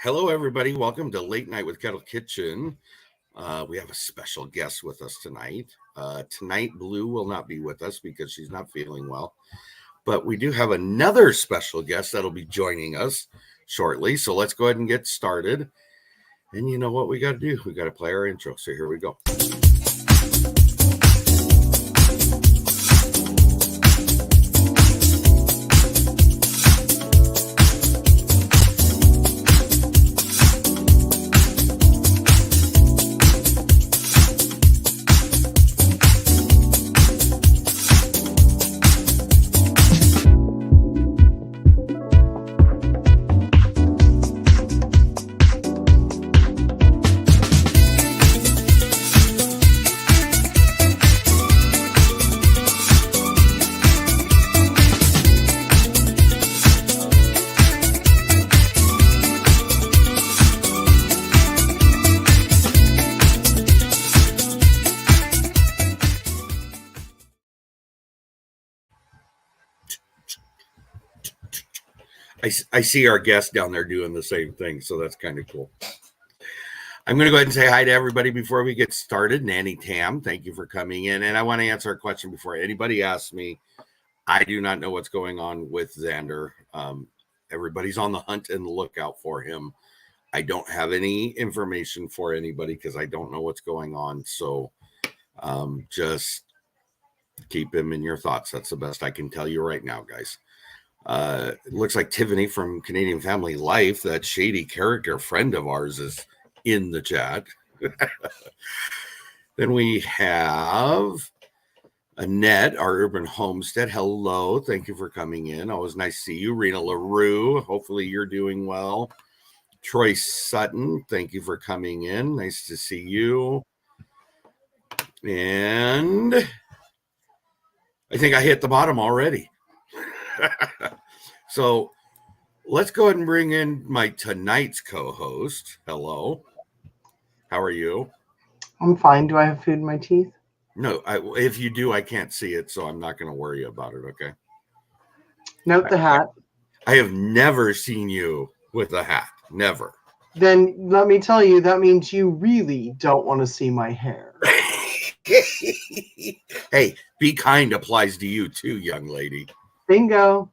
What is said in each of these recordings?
Hello, everybody. Welcome to Late Night with Kettle Kitchen. We have a special guest with us tonight. Tonight, BLOO will not be with us because she's not feeling well. But we do have another special guest that'll be joining us shortly. So let's go ahead and get started. And you know what we got to do? We got to play our intro. So here we go. I see our guest down there doing the same thing, so that's kind of cool. I'm going to go ahead and say hi to everybody before we get started. Nanny Tam, thank you for coming in. And I want to answer a question before anybody asks me. I do not know what's going on with Xander. Everybody's on the hunt and the lookout for him. I don't have any information for anybody because I don't know what's going on. So just keep him in your thoughts. That's the best I can tell you right now, guys. It looks like Tiffany from Canadian Family Life, that shady character friend of ours, is in the chat. Then we have Annette, our urban homestead. Hello, thank you for coming in. Always nice to see you. Rena LaRue, hopefully you're doing well. Troy Sutton, thank you for coming in. Nice to see you. And I think I hit the bottom already. So let's go ahead and bring in my tonight's co-host. Hello. How are you? I'm fine. Do I have food in my teeth? No, if you do, I can't see it, so I'm not going to worry about it, okay? Note the hat. I have never seen you with a hat. Never. Then let me tell you, that means you really don't want to see my hair. Hey, be kind applies to you too, young lady. Bingo.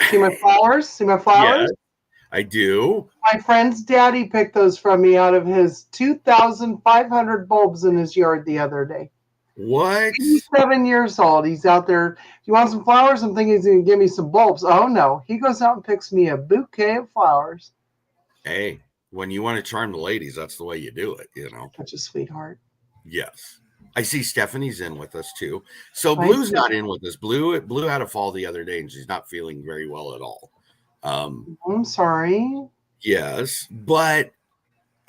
See my flowers? See my flowers? Yeah, I do. My friend's daddy picked those from me out of his 2,500 bulbs in his yard the other day. What? He's 7 years old. He's out there. You want some flowers? I'm thinking he's going to give me some bulbs. Oh, no. He goes out and picks me a bouquet of flowers. Hey, when you want to charm the ladies, that's the way you do it, you know. Such a sweetheart. Yes. I see Stephanie's in with us too. So BLOO's not in with us. BLOO had a fall the other day and she's not feeling very well at all. I'm sorry. Yes, but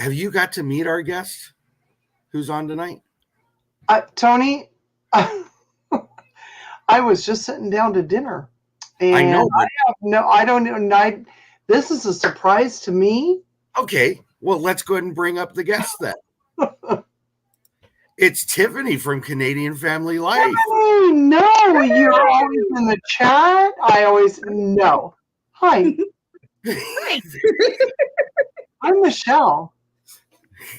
have you got to meet our guest who's on tonight? Tony, I was just sitting down to dinner. And I know. I don't know. This is a surprise to me. Okay, well, let's go ahead and bring up the guest then. It's Tiffany from Canadian Family Life. Oh, no, you're always in the chat. I always know. Hi. Hi. I'm Michelle.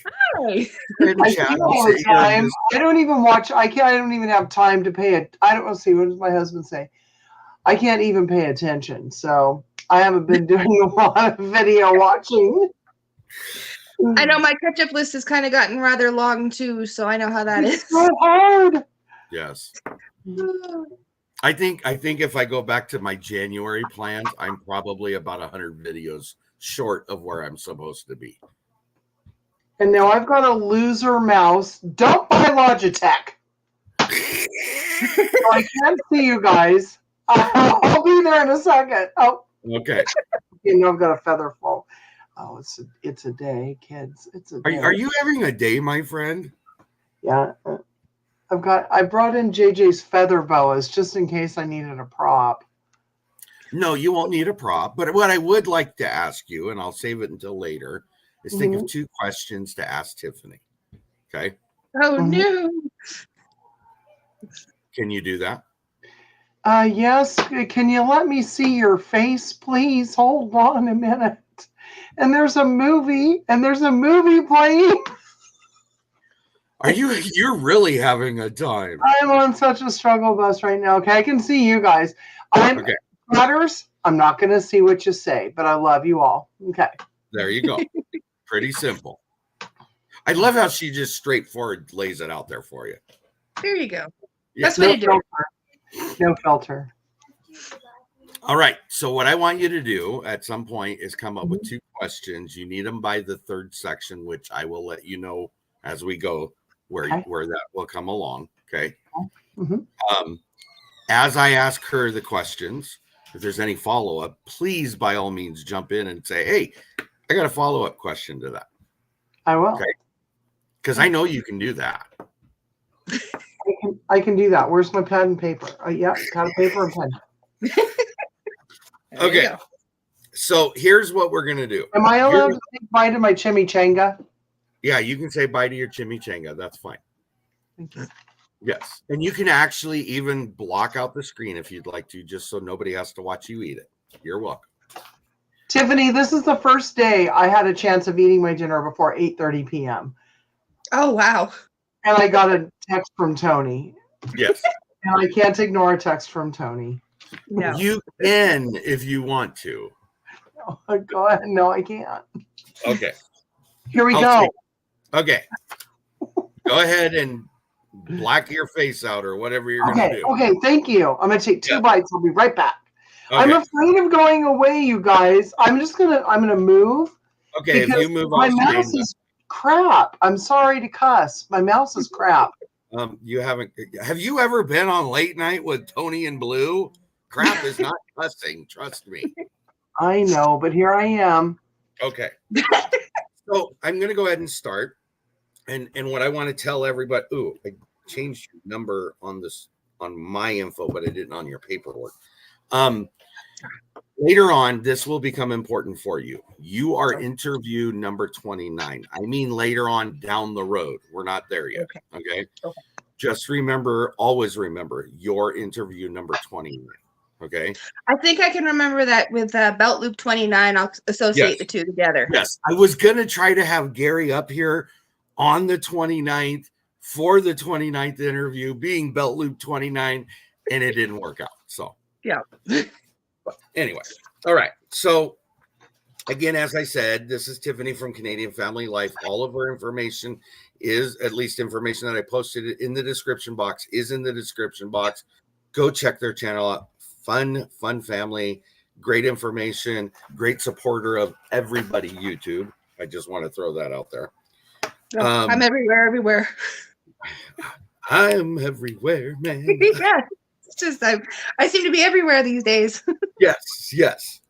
Hi. I see all the time. I don't even watch. I don't even have time to pay it. I don't see. What does my husband say? I can't even pay attention. So I haven't been doing a lot of video watching. I know my catch-up list has kind of gotten rather long too, so I know how that is. So hard. Yes. I think if I go back to my January plans, I'm probably about 100 videos short of where I'm supposed to be. And now I've got a loser mouse. Don't buy Logitech. So I can't see you guys. I'll be there in a second. Oh. Okay. You know I've got a feather fall. Oh, it's a day, kids. It's a day. Are you having a day, my friend? Yeah. I brought in JJ's feather boas just in case I needed a prop. No, you won't need a prop. But what I would like to ask you, and I'll save it until later, is think of 2 questions to ask Tiffany. Okay? Oh, no. Can you do that? Yes. Can you let me see your face, please? Hold on a minute. and there's a movie playing. You're really having a time. I'm on such a struggle bus right now. Okay, I can see you guys. Letters, I'm not going to see what you say, but I love you all. Okay. There you go. Pretty simple. I love how she just straightforward lays it out there for you. There you go. Yeah. That's what you do. No filter. All right. So what I want you to do at some point is come up with 2 questions. You need them by the 3rd section, which I will let you know as we go where that will come along. Okay. As I ask her the questions, if there's any follow-up, please by all means jump in and say, hey, I got a follow-up question to that. I will. Okay. Because I know you can do that. I can do that. Where's my pen and paper? Yeah, got a paper and pen. Okay. So here's what we're going to do. Am I allowed to say bye to my chimichanga? Yeah, you can say bye to your chimichanga. That's fine. Thank you. Yes. And you can actually even block out the screen if you'd like to, just so nobody has to watch you eat it. You're welcome. Tiffany, this is the first day I had a chance of eating my dinner before 8:30 p.m. Oh, wow. And I got a text from Tony. Yes. And I can't ignore a text from Tony. No. You can if you want to. Oh, go ahead. No, I can't. Okay. Here we go. Okay. Go ahead and black your face out or whatever you're going to do. Okay, thank you. I'm going to take 2 bites. I'll be right back. Okay. I'm afraid of going away, you guys. I'm going to move. Okay, if you move my on mouse screen. is crap. I'm sorry to cuss. My mouse is crap. Have you ever been on late night with Tony and BLOO? Crap is not cussing, trust me. I know, but here I am. Okay. So I'm going to go ahead and start. And what I want to tell everybody, I changed your number on my info, but I didn't on your paperwork. Later on, this will become important for you. You are interview number 29. I mean, later on down the road. We're not there yet. Okay. Just always remember your interview number 29. Okay. I think I can remember that with Belt Loop 29. I'll associate the 2 together. Yes. I was going to try to have Gary up here on the 29th for the 29th interview being Belt Loop 29, and it didn't work out. So, yeah. But anyway. All right. So, again, as I said, this is Tiffany from Canadian Family Life. All of her information is, at least information that I posted in the description box, is in the description box. Go check their channel out. Fun family, great information, great supporter of everybody YouTube. I just want to throw that out there. I'm everywhere. I'm everywhere, man. Yeah. It's just I seem to be everywhere these days. Yes.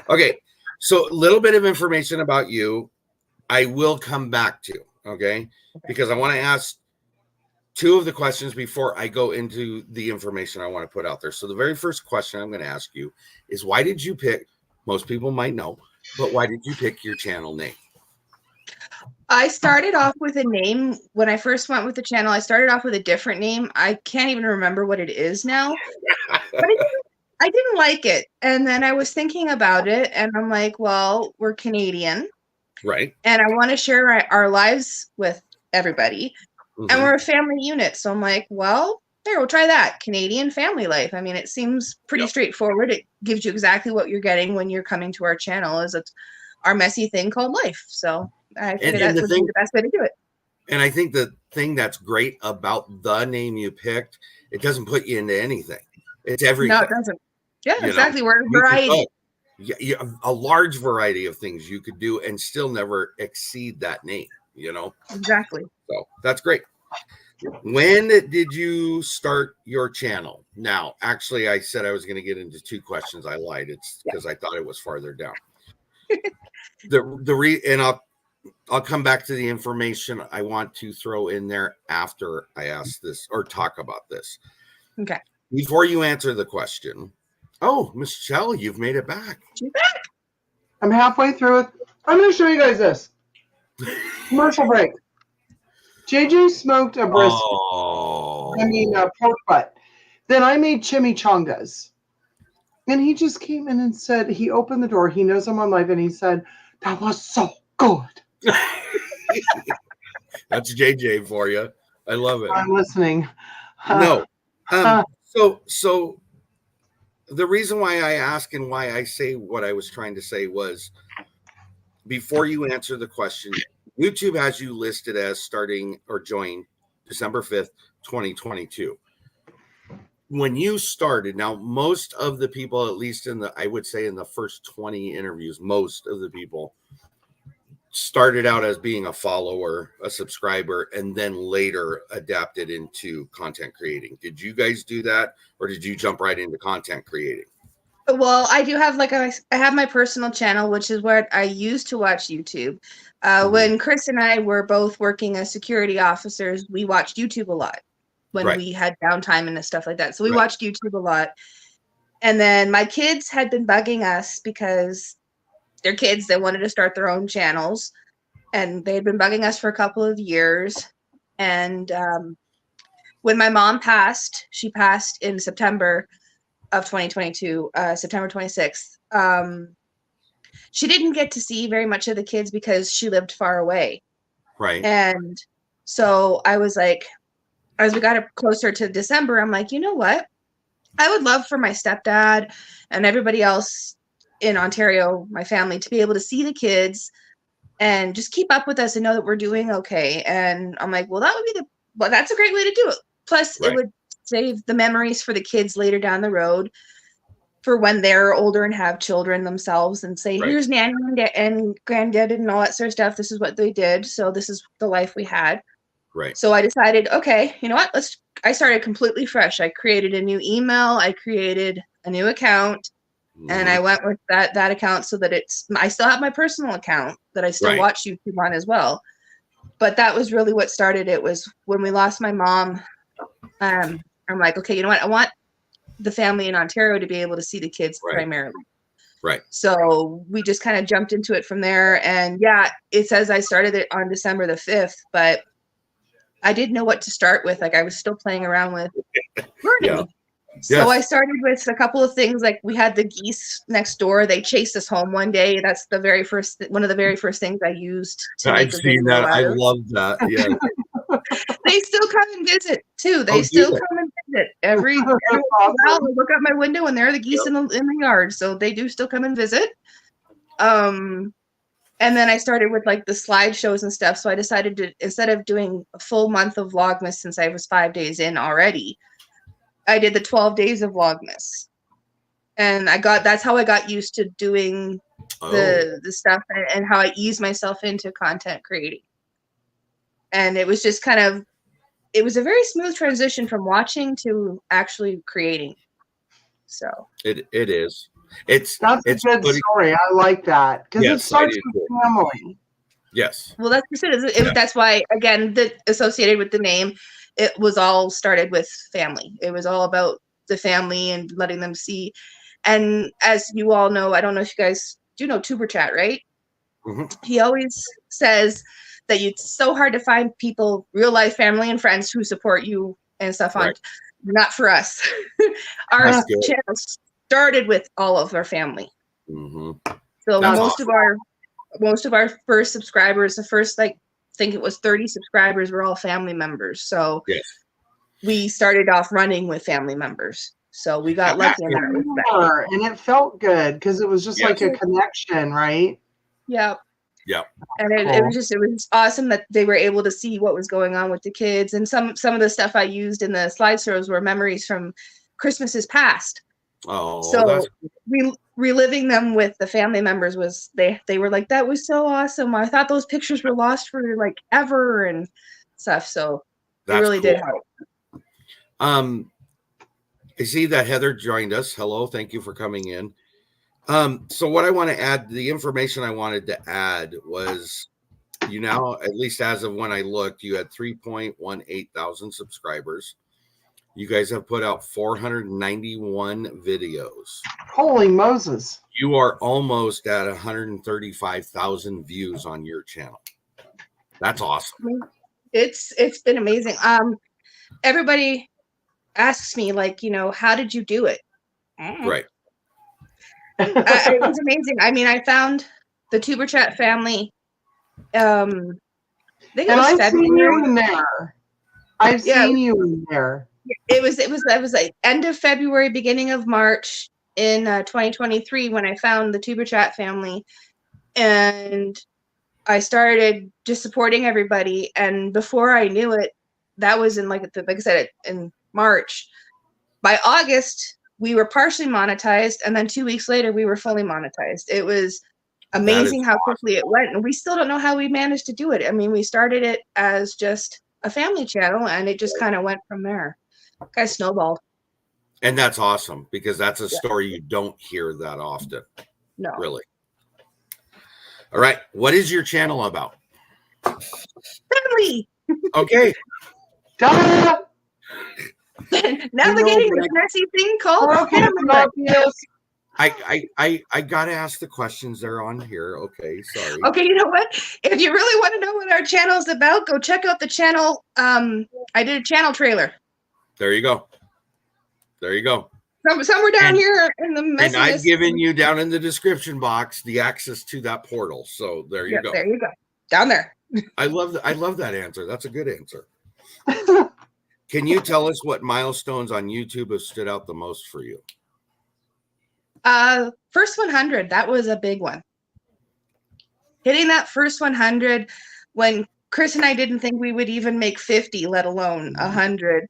Okay. So a little bit of information about you I will come back to, okay? Because I want to ask 2 of the questions before I go into the information I want to put out there. So the very first question I'm going to ask you is, why did you pick, most people might know, but why did you pick your channel name? I started off with a name. When I first went with the channel, I started off with a different name. I can't even remember what it is now. But I didn't like it. And then I was thinking about it, and I'm like, well, we're Canadian. Right. And I want to share our lives with everybody. Mm-hmm. And we're a family unit. So I'm like, well, there, we'll try that. Canadian Family Life. I mean, it seems pretty straightforward. It gives you exactly what you're getting when you're coming to our channel, is our messy thing called life. So I figured that would be the best way to do it. And I think the thing that's great about the name you picked, it doesn't put you into anything. It's everything. No, it doesn't. Yeah, exactly. We're a variety. Yeah, a large variety of things you could do and still never exceed that name, Exactly. So that's great. When did you start your channel? Now, actually, I said I was going to get into 2 questions. I lied. It's because I thought it was farther down. And I'll come back to the information I want to throw in there after I ask this or talk about this. Okay. Before you answer the question, Michelle, you've made it back. She's back. I'm halfway through it. I'm going to show you guys this. Commercial break. JJ smoked a brisket. Pork butt. Then I made chimichangas. And he just came in and said, he opened the door. He knows I'm on live. And he said, That was so good. That's JJ for you. I love it. I'm listening. No. So the reason why I ask and why I say what I was trying to say was, before you answer the question, YouTube has you listed as starting or joined December 5th, 2022. When you started, now most of the people, at least I would say in the first 20 interviews, most of the people started out as being a follower, a subscriber, and then later adapted into content creating. Did you guys do that, or did you jump right into content creating? Well, I do have I have my personal channel, which is where I used to watch YouTube. When Chris and I were both working as security officers, we watched YouTube a lot when we had downtime and stuff like that. So we watched YouTube a lot. And then my kids had been bugging us because they're kids. They wanted to start their own channels. And they had been bugging us for a couple of years. And when my mom passed, she passed in September of 2022, September 26th. She didn't get to see very much of the kids because she lived far away. Right. And so I was like, as we got closer to December, I'm like, you know what? I would love for my stepdad and everybody else in Ontario, my family, to be able to see the kids and just keep up with us and know that we're doing okay. And I'm like, well, that's a great way to do it. Plus, it would save the memories for the kids later down the road for when they're older and have children themselves, and say, here's Nanny and Granddad and all that sort of stuff. This is what they did. So this is the life we had. Right. So I decided, okay, you know what? I started completely fresh. I created a new email. I created a new account, and I went with that account so that I still have my personal account that I still watch YouTube on as well. But that was really what started it. Was when we lost my mom. I'm like, okay, you know what? I want the family in Ontario to be able to see the kids primarily. Right. So we just kind of jumped into it from there. And yeah, it says I started it on December the 5th, but I didn't know what to start with. Like, I was still playing around with learning. So I started with a couple of things. Like, we had the geese next door. They chased us home one day. That's one of the very first things I used. I've seen that. I love that. Yeah. They still come and visit too. They still come and visit every while. I look out my window and there are the geese in the yard. So they do still come and visit. And then I started with like the slideshows and stuff. So I decided to, instead of doing a full month of Vlogmas, since I was 5 days in already, I did the 12 days of Vlogmas. And that's how I got used to doing the stuff and how I eased myself into content creating. And it was just it was a very smooth transition from watching to actually creating. So it is. That's a good story. I like that because it starts with family. Yes. Well, that's it. That's why, again, associated with the name, it was all started with family. It was all about the family and letting them see. And as you all know, I don't know if you guys do know Tuber Chat, right? He always says that it's so hard to find people, real life family and friends who support you and stuff on. Not for us. Our channel started with all of our family. So most of our first subscribers, the first, I think it was 30 subscribers, were all family members. So we started off running with family members. So we got lucky in that respect. And it felt good because it was just like a connection, right? Yeah. Yeah. And it was awesome that they were able to see what was going on with the kids. And some of the stuff I used in the slideshows were memories from Christmases past. So reliving them with the family members was, they were like, that was so awesome. I thought those pictures were lost for like ever and stuff. So it really did help. I see that Heather joined us. Hello. Thank you for coming in. So what I want to add, the information I wanted to add was, at least as of when I looked, you had 3.18 thousand subscribers. You guys have put out 491 videos. Holy Moses. You are almost at 135,000 views on your channel. That's awesome. It's been amazing. Everybody asks me, like, how did you do it? Right. It was amazing. I mean, I found the Tuber Chat family. I think it was I've February. seen you in there. I've seen you in there. It was like end of February, beginning of March in 2023 when I found the Tuber Chat family, and I started just supporting everybody. And before I knew it, that was in like I said, in March. By August, we were partially monetized, and then 2 weeks later, we were fully monetized. It was amazing how quickly it went, and we still don't know how we managed to do it. I mean, we started it as just a family channel, and it just kind of went from there. Kind of snowballed. And that's awesome, because that's a story you don't hear that often. No. Really. All right. What is your channel about? Family. Okay. Duh! Navigating this messy thing called family. I gotta ask the questions that are on here. Okay, sorry. Okay, you know what? If you really want to know what our channel is about, go check out the channel. I did a channel trailer. There you go. There you go. Somewhere down here in the messiness. And I've given you down in the description box the access to that portal. So there you go. There you go. Down there. I love that answer. That's a good answer. Can you tell us what milestones on YouTube have stood out the most for you? First 100, that was a big one. Hitting that first 100 when Chris and I didn't think we would even make 50, let alone 100.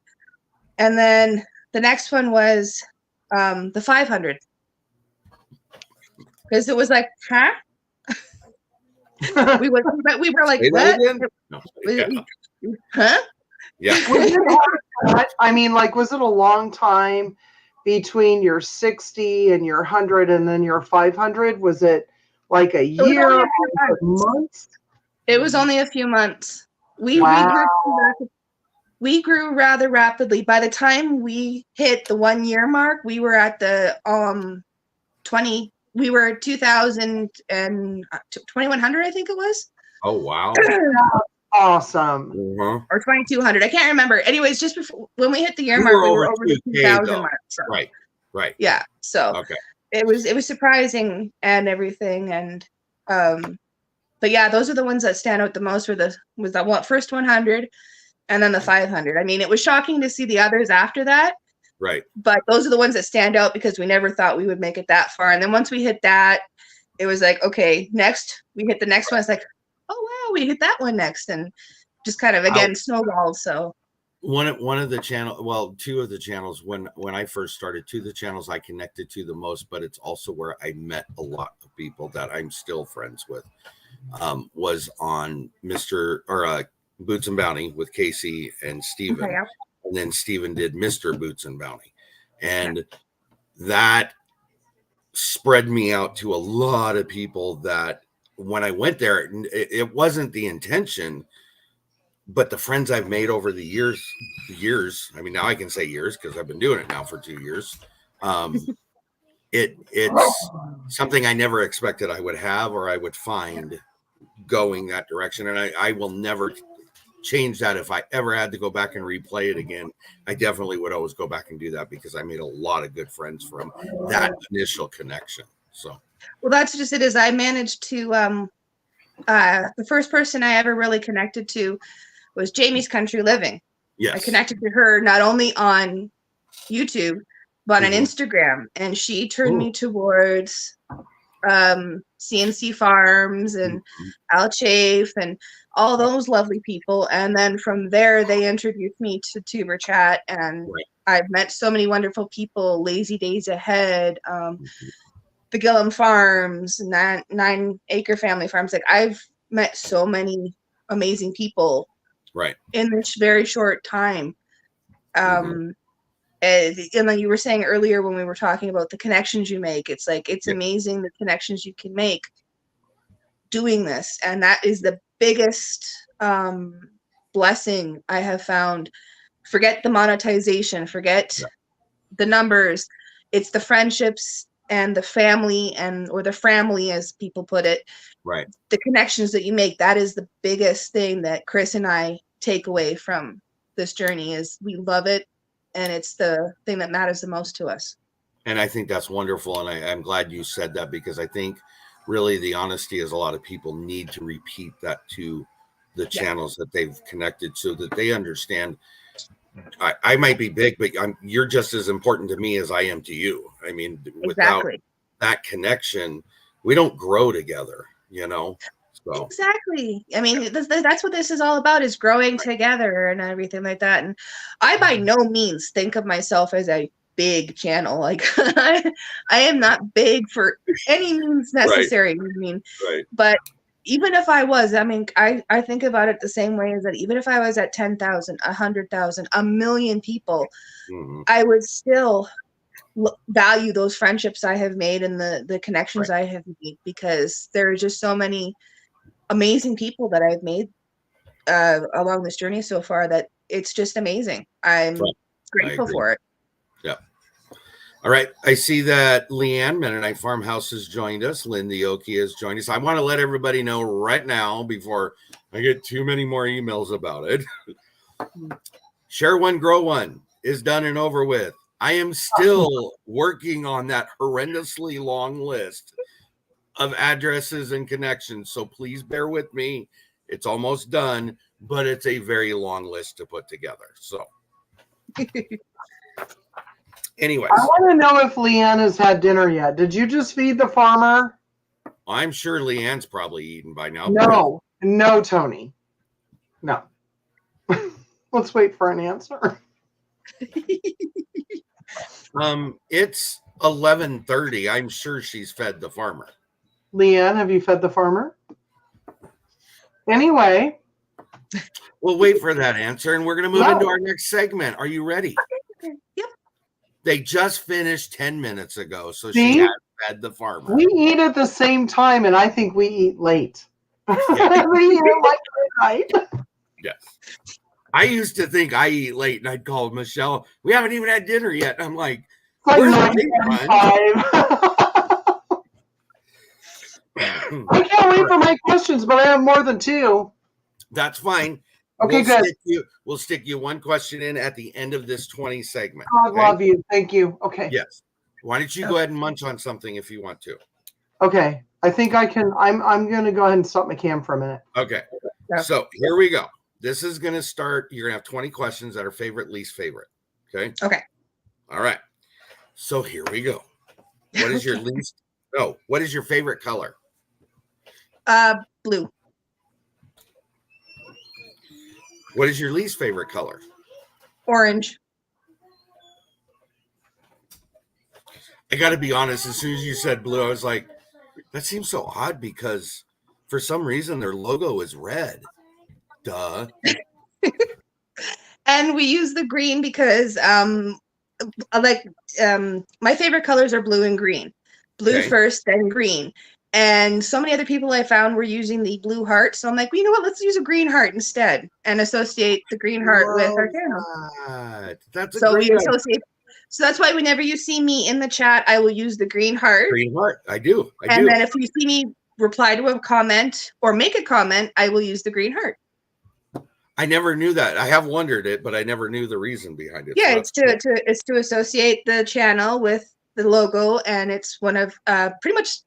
And then the next one was the 500. Because it was like, huh? we were like, what? No. Huh? Yeah. I mean, like, was it a long time between your 60 and your 100 and then your 500? Was it like a year or months? It was only a few months. We grew rather rapidly. By the time we hit the 1 year mark, we were at the 2,000 and 2,100, I think it was. Oh wow. Awesome. Or 2,200. I can't remember. Anyways, just before when we hit the year mark, we were over the 2,000 mark. So. Right. Yeah. So okay. It was surprising and everything. And but yeah, those are the ones that stand out the most was that first 100 and then the 500. I mean, it was shocking to see the others after that. Right. But those are the ones that stand out because we never thought we would make it that far. And then once we hit that, it was like, okay, next we hit the next one. It's like, oh wow, we hit that one next, and just kind of again snowballed. So one of the two of the channels when I first started, two of the channels I connected to the most, but it's also where I met a lot of people that I'm still friends with, was on Boots and Bounty with Casey and Steven. Okay, yeah. And then Steven did Mr. Boots and Bounty, and that spread me out to a lot of people that when I went there, it wasn't the intention, but the friends I've made over the years, I mean, now I can say years because I've been doing it now for 2 years. It's something I never expected I would have or I would find going that direction. And I will never change that. If I ever had to go back and replay it again, I definitely would always go back and do that because I made a lot of good friends from that initial connection. So. Well, that's just it. Is I managed to the first person I ever really connected to was Jamie's Country Living. Yes. I connected to her not only on YouTube but on Instagram, and she turned me towards CNC Farms and Al Chafe and all those lovely people. And then from there, they introduced me to Tuber Chat, and I've met so many wonderful people. Lazy Days Ahead. The Gillum Farms, 9 Acre Family Farms. Like I've met so many amazing people in this very short time. And then you were saying earlier when we were talking about the connections you make, it's like, it's amazing the connections you can make doing this. And that is the biggest blessing I have found. Forget the monetization, forget the numbers. It's the friendships and the family or the family, as people put it, the connections that you make. That is the biggest thing that Chris and I take away from this journey is we love it. And it's the thing that matters the most to us. And I think that's wonderful. And I'm glad you said that because I think really the honesty is a lot of people need to repeat that to the channels that they've connected so that they understand. I might be big, but you're just as important to me as I am to you. I mean, without that connection, we don't grow together, you know? So. Exactly. I mean, that's what this is all about, is growing together and everything like that. And I by no means think of myself as a big channel. Like I am not big for any means necessary. Right. I mean, but even if I was, I mean, I think about it the same way as that. Even if I was at 10,000, 100,000, 1 million people, I would still value those friendships I have made and the connections I have made, because there are just so many amazing people that I've made along this journey so far that it's just amazing. I'm grateful for it. Yeah. All right. I see that Leanne, Mennonite Farmhouse, has joined us. Lindy Oki has joined us. I want to let everybody know right now before I get too many more emails about it. Share One, Grow One is done and over with. I am still working on that horrendously long list of addresses and connections. So please bear with me. It's almost done, but it's a very long list to put together. So anyways. I want to know if Leanne has had dinner yet. Did you just feed the farmer? I'm sure Leanne's probably eaten by now. No, Tony. No. Let's wait for an answer. It's 11:30. I'm sure she's fed the farmer. Leanne, have you fed the farmer? Anyway. We'll wait for that answer, and we're going to move into our next segment. Are you ready? Yep. They just finished 10 minutes ago, so she has fed the farmer. We eat at the same time, and I think we eat late. Yeah. We eat like midnight. Yes. I used to think I eat late, and I'd call Michelle, we haven't even had dinner yet. I'm like, where's the I can't wait for my questions, but I have more than two. That's fine. Okay, good. We'll stick you one question in at the end of this 20 segment. God love you. Thank you. Okay. Yes. Why don't you go ahead and munch on something if you want to? Okay. I think I can. I'm going to go ahead and stop my cam for a minute. Okay. So here we go. This is going to start. You're going to have 20 questions that are favorite, least favorite. Okay. Okay. All right. So here we go. What is your least? No. What is your favorite color? Blue. What is your least favorite color? Orange. I got to be honest. As soon as you said blue, I was like, that seems so odd because for some reason their logo is red. Duh. And we use the green because my favorite colors are blue and green. Blue first, then green. And so many other people I found were using the blue heart. So I'm like, well, you know what? Let's use a green heart instead and associate the green heart with our channel. That's so we associate. So that's why whenever you see me in the chat, I will use the green heart. Green heart. I do. And then if you see me reply to a comment or make a comment, I will use the green heart. I never knew that. I have wondered it, but I never knew the reason behind it. Yeah, so it's to associate the channel with the logo, and it's one of pretty much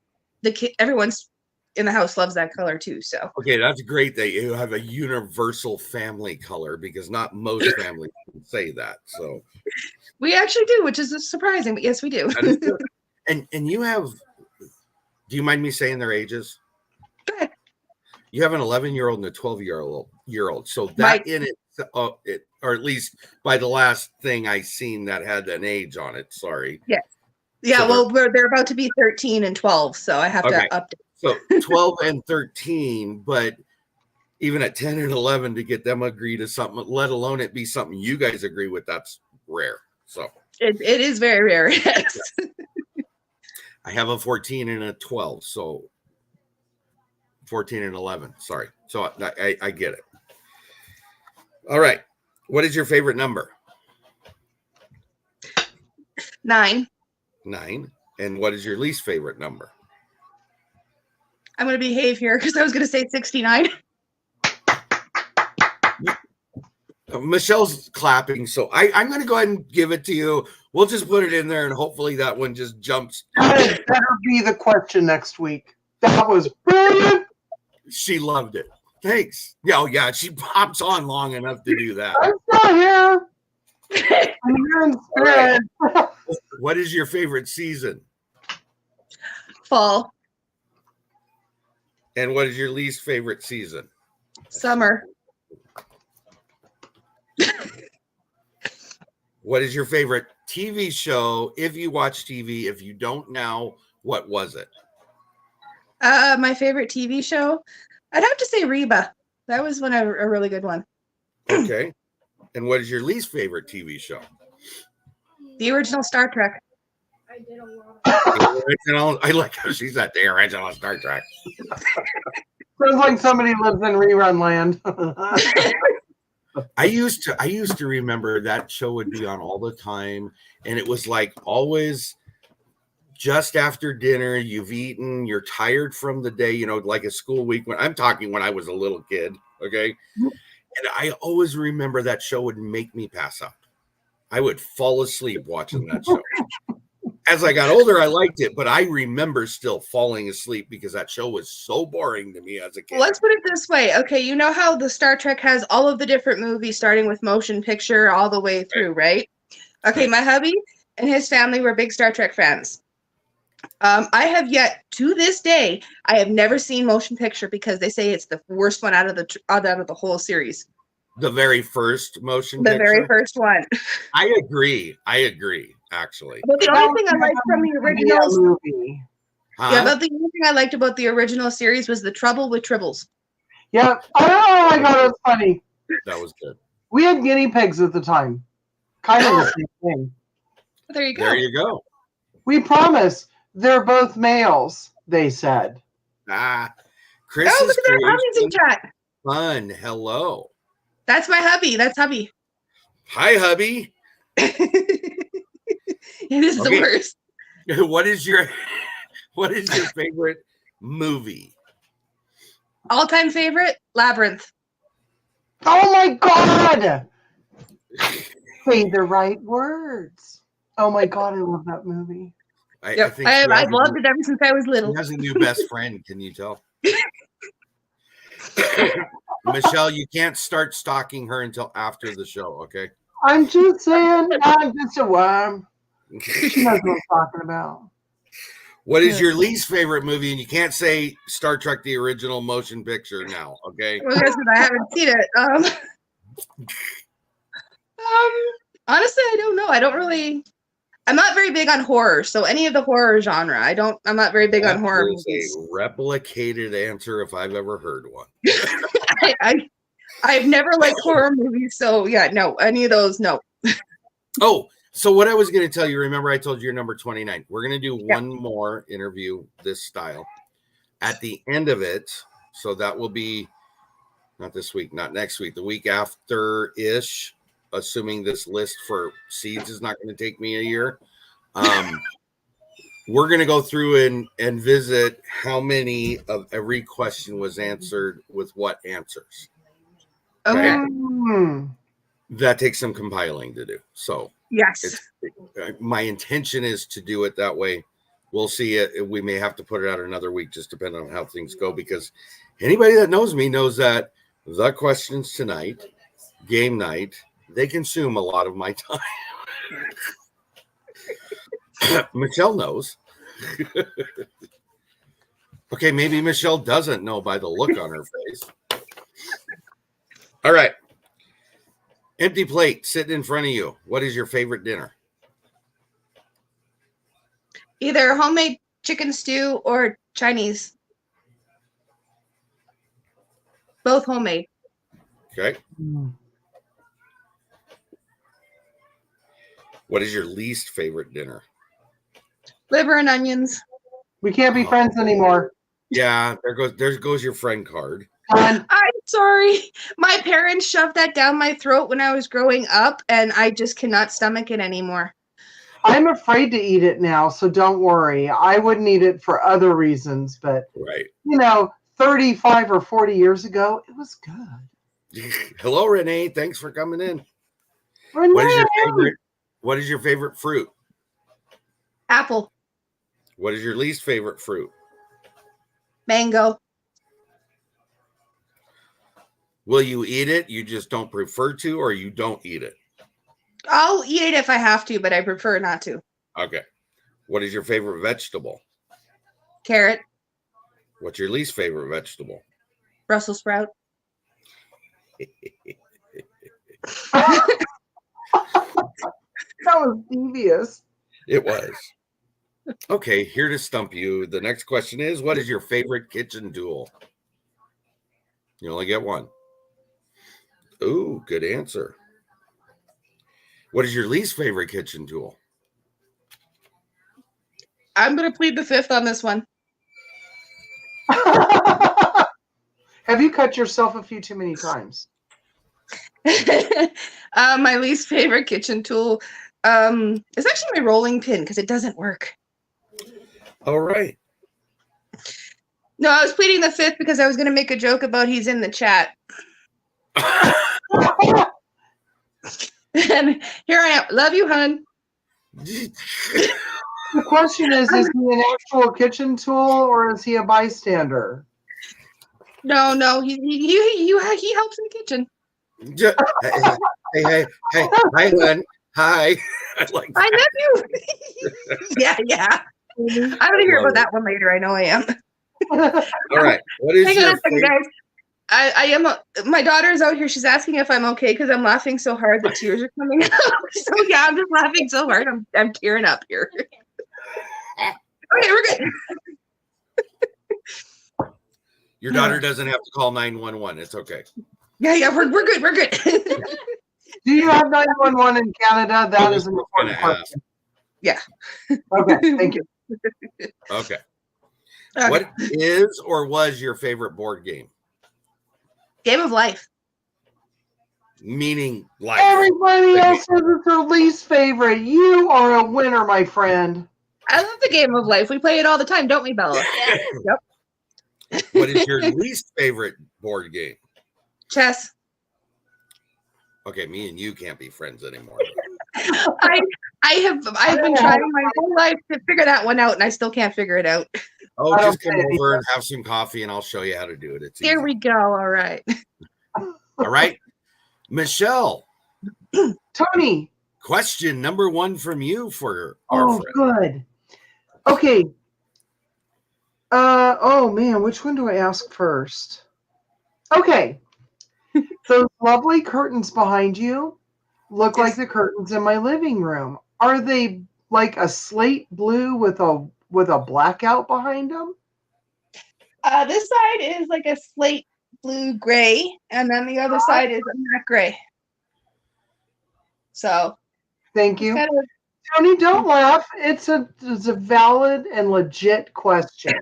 everyone's in the house loves that color too. So okay, that's great that you have a universal family color because not most families can say that. So we actually do, which is surprising, but yes, we do. And you have. Do you mind me saying their ages? Go ahead. You have an 11-year-old and a 12-year-old. So that or at least by the last thing I seen that had an age on it. Sorry. Yes. Yeah. So they're about to be 13 and 12, so I have to update. So 12 and 13, but even at 10 and 11 to get them agree to something, let alone it be something you guys agree with, that's rare. So it is very rare. Yes. I have a 14 and a 12, so 14 and 11. Sorry. So I get it. All right. What is your favorite number? 9. 9. And what is your least favorite number? I'm going to behave here because I was going to say 69. Michelle's clapping, so I'm going to go ahead and give it to you. We'll just put it in there, and hopefully that one just jumps. That'll be the question next week. That was brilliant. She loved it. Thanks. Yeah, oh, yeah, she pops on long enough to do that. I'm still here. I'm here in spirit. Right. What is your favorite season? Fall. And what is your least favorite season? Summer. What is your favorite TV show? If you watch TV, if you don't now, what was it? My favorite TV show? I'd have to say Reba. That was a really good one. Okay. And what is your least favorite TV show? The original Star Trek. I did a lot. The original, I like how she's at the original Star Trek. Sounds like somebody lives in rerun land. I used to remember that show would be on all the time, and it was like always just after dinner, you've eaten, you're tired from the day, like a school week. When I'm talking when I was a little kid, okay? And I always remember that show would make me pass out. I would fall asleep watching that show. As I got older, I liked it, but I remember still falling asleep because that show was so boring to me as a kid. Let's put it this way. Okay, you know how the Star Trek has all of the different movies starting with motion picture all the way through, right? Okay, my hubby and his family were big Star Trek fans. I have yet to this day, I have never seen motion picture because they say it's the worst one out of the whole series. The very first motion The picture? very first one. I agree, actually. But the only thing I liked from the original movie. Huh? Yeah, but the only thing I liked about the original series was the trouble with tribbles. Yep. Oh my god, it was funny. That was good. We had guinea pigs at the time. Kind of the same thing. There you go. There you go. We promise they're both males, they said. Chris Oh, is look at that hubby's in chat. fun. Hello. That's my hubby. That's hubby. Hi, hubby. It is the worst. What is your favorite movie? All-time favorite? Labyrinth. Oh my god! Say the right words. Oh my god, I love that movie. I think I've loved it ever since I was little. He has a new best friend. Can you tell? Michelle, you can't start stalking her until after the show, okay? I'm just saying, I'm just a worm. She knows what I'm talking about. What is your least favorite movie? And you can't say Star Trek, the original motion picture now, okay? Well, guess what? I haven't seen it. Honestly, I don't know. I'm not very big on horror, so any of the horror genre, I'm not very big on horror movies. A replicated answer if I've ever heard one. I've never liked horror movies, so yeah, no, any of those, no. Oh, so what I was going to tell you, remember I told you you're number 29. We're going to do one more interview this style. At the end of it, so that will be not this week, not next week, the week after-ish, assuming this list for seeds is not going to take me a year. We're going to go through and visit how many of every question was answered with what answers. Okay. That takes some compiling to do. So yes, my intention is to do it that way. We'll see it. We may have to put it out another week, just depending on how things go, because anybody that knows me knows that the questions tonight, game night, they consume a lot of my time. Michelle knows. Okay, maybe Michelle doesn't know by the look on her face. All right. Empty plate sitting in front of you. What is your favorite dinner? either homemade chicken stew or Chinese. Both homemade. Okay. What is your least favorite dinner? Liver and onions. We can't be friends anymore. Yeah, there goes your friend card. I'm sorry. My parents shoved that down my throat when I was growing up, and I just cannot stomach it anymore. I'm afraid to eat it now, so don't worry. I wouldn't eat it for other reasons, but Right. 35 or 40 years ago, it was good. Hello, Renee. Thanks for coming in. Renee. What is your favorite fruit? Apple. What is your least favorite fruit? Mango. Will you eat it? You just don't prefer to, or you don't eat it? I'll eat it if I have to, but I prefer not to. Okay. What is your favorite vegetable? Carrot. What's your least favorite vegetable? Brussels sprout. That was devious. It was. Okay, here to stump you. The next question is, what is your favorite kitchen tool? You only get one. Ooh, good answer. What is your least favorite kitchen tool? I'm going to plead the fifth on this one. Have you cut yourself a few too many times? My least favorite kitchen tool is actually my rolling pin because it doesn't work. All right. No, I was pleading the fifth because I was going to make a joke about he's in the chat. And here I am. Love you, hun. The question is he an actual kitchen tool or is he a bystander? No, he helps in the kitchen. Hey, hi, hun. Hi. I love you. yeah. I'm going to hear about that one later. I know I am. All right. What is Hang your on a second, guys. I am. My daughter is out here. She's asking if I'm okay because I'm laughing so hard the tears are coming out. So yeah, I'm just laughing so hard. I'm tearing up here. Okay, we're good. Your daughter doesn't have to call 911. It's okay. Yeah, we're good. We're good. Do you have 911 in Canada? That is an important question. Yeah. Okay, thank you. Okay. What is or was your favorite board game? Game of Life. Meaning life. Everybody else says it's their least favorite. You are a winner, my friend. I love the Game of Life. We play it all the time, don't we, Bella? Yep. What is your least favorite board game? Chess. Okay, me and you can't be friends anymore. I've been trying my whole life to figure that one out, and I still can't figure it out. Oh, just come over and have some coffee, and I'll show you how to do it. It's easy. Here we go. All right. All right, Michelle. Tony. Question number one from you for our friend. Good. Okay. Oh man, which one do I ask first? Okay. Those lovely curtains behind you look like the curtains in my living room. Are they like a slate blue with a blackout behind them? This side is like a slate blue gray, and then the other side is a matte gray. So thank you. Tony, don't laugh. It's a valid and legit question.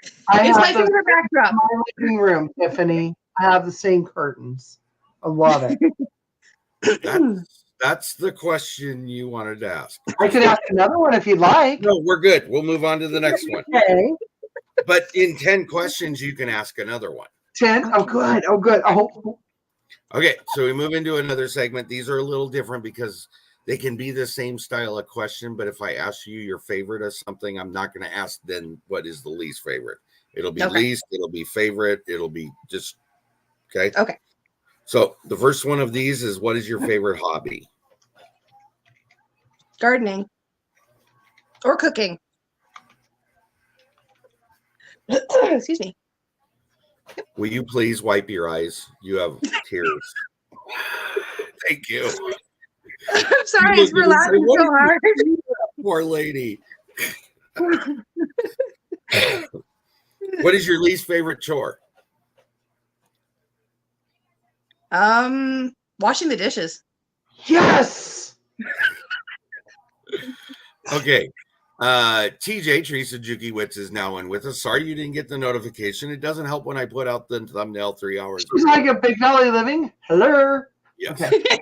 It's my favorite backdrop. In my living room, Tiffany. I have the same curtains. I love it. That's the question you wanted to ask. I could ask another one if you'd like. No, we're good. We'll move on to the next one. Okay. But in 10 questions, you can ask another one. 10? Oh, good. Oh, good. Oh. Okay, so we move into another segment. These are a little different because they can be the same style of question, but if I ask you your favorite of something, I'm not going to ask then what is the least favorite. It'll be least, it'll be favorite, it'll be just, okay? Okay. So the first one of these is, what is your favorite hobby? Gardening. Or cooking. Excuse me. Will you please wipe your eyes? You have tears. Thank you. I'm sorry, it's for laughing so hard. Poor lady. What is your least favorite chore? Washing the dishes. Yes. Okay. TJ Teresa Jukiewicz is now in with us. Sorry you didn't get the notification. It doesn't help when I put out the thumbnail 3 hours. She's like a Big Valley Living. Hello. Yes. Okay.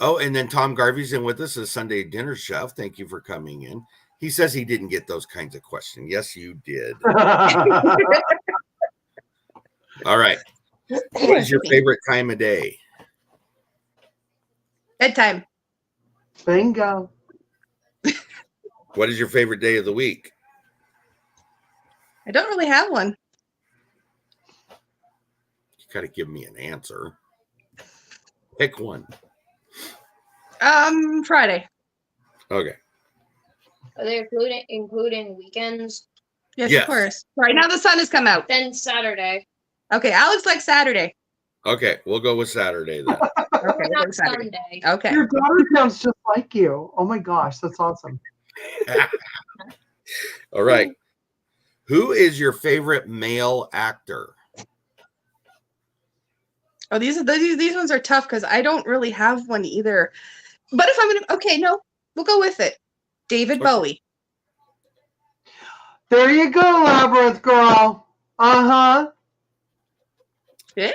Oh, and then Tom Garvey's in with us as Sunday dinner chef. Thank you for coming in. He says he didn't get those kinds of questions. Yes, you did. All right. What is your favorite time of day? Bedtime. Bingo. What is your favorite day of the week? I don't really have one. You got to give me an answer. Pick one. Friday. Okay. Are they including weekends? Yes, Yes. of course. Right now the sun has come out. Then Saturday. Okay, Alex likes Saturday. Okay, we'll go with Saturday then. Okay, we'll go Not with Saturday. Sunday. Okay. Your daughter sounds just like you. Oh my gosh, that's awesome. All right. Who is your favorite male actor? Oh, these ones are tough because I don't really have one either. But if I'm gonna, okay, no, we'll go with it. David Bowie. There you go, Labyrinth girl. Yeah.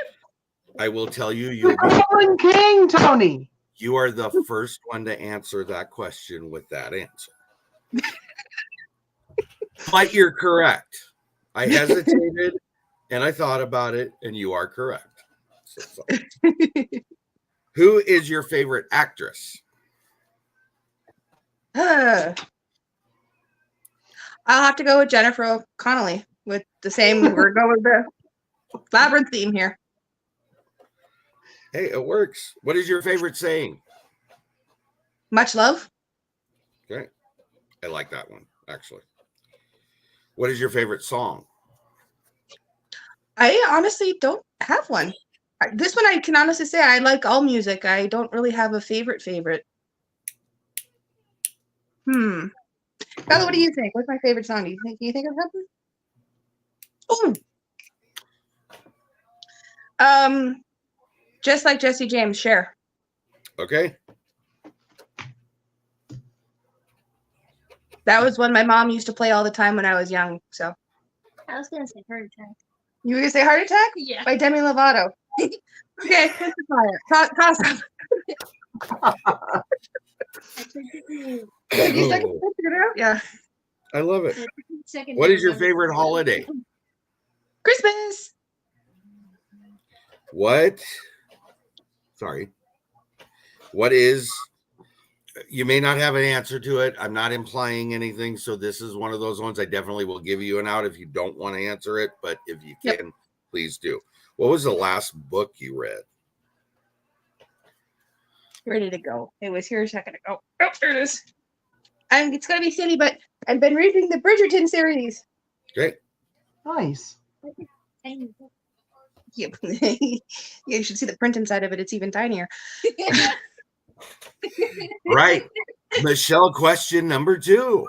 I will tell you, Colin King, Tony. you are the first one to answer that question with that answer. But you're correct. I hesitated and I thought about it, and you are correct. So. Who is your favorite actress? I'll have to go with Jennifer Connelly with the same. We're going with the Labyrinth theme here. Hey, it works. What is your favorite saying? Much love. Okay. I like that one, actually. What is your favorite song? I honestly don't have one. This one I can honestly say I like all music. I don't really have a favorite. Carla, what do you think? What's my favorite song? Do you think of something? Oh. Just like Jesse James, Cher. Okay. That was one my mom used to play all the time when I was young. So I was gonna say Heart Attack. you were gonna say Heart Attack? Yeah. By Demi Lovato. Okay, toss up. You second it out? Yeah. I love it. What is your favorite holiday? Christmas. What? Sorry. What is, you may not have an answer to it. I'm not implying anything. So this is one of those ones I definitely will give you an out if you don't want to answer it. But if you can, please do. What was the last book you read? Ready to go. It was here a second ago. Oh, there it is. And it's gonna be silly, but I've been reading the Bridgerton series. Great. Nice. Yep. You should see the print inside of it. It's even tinier. Right. Michelle, question number 2.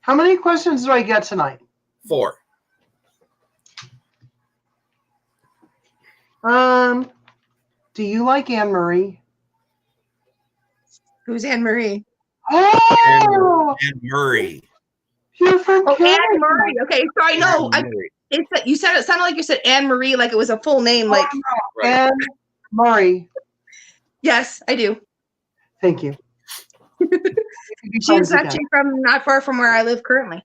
How many questions do I get tonight? 4. Do you like Anne Marie? Who's Anne Marie? Oh, Anne Murray. you're from Oh, Canada. Anne Marie. Okay, so I know. Anne Murray. You said it sounded like you said Anne Marie, like it was a full name. Like Right. Anne Marie. yes, I do. Thank you. She's actually from not far from where I live currently.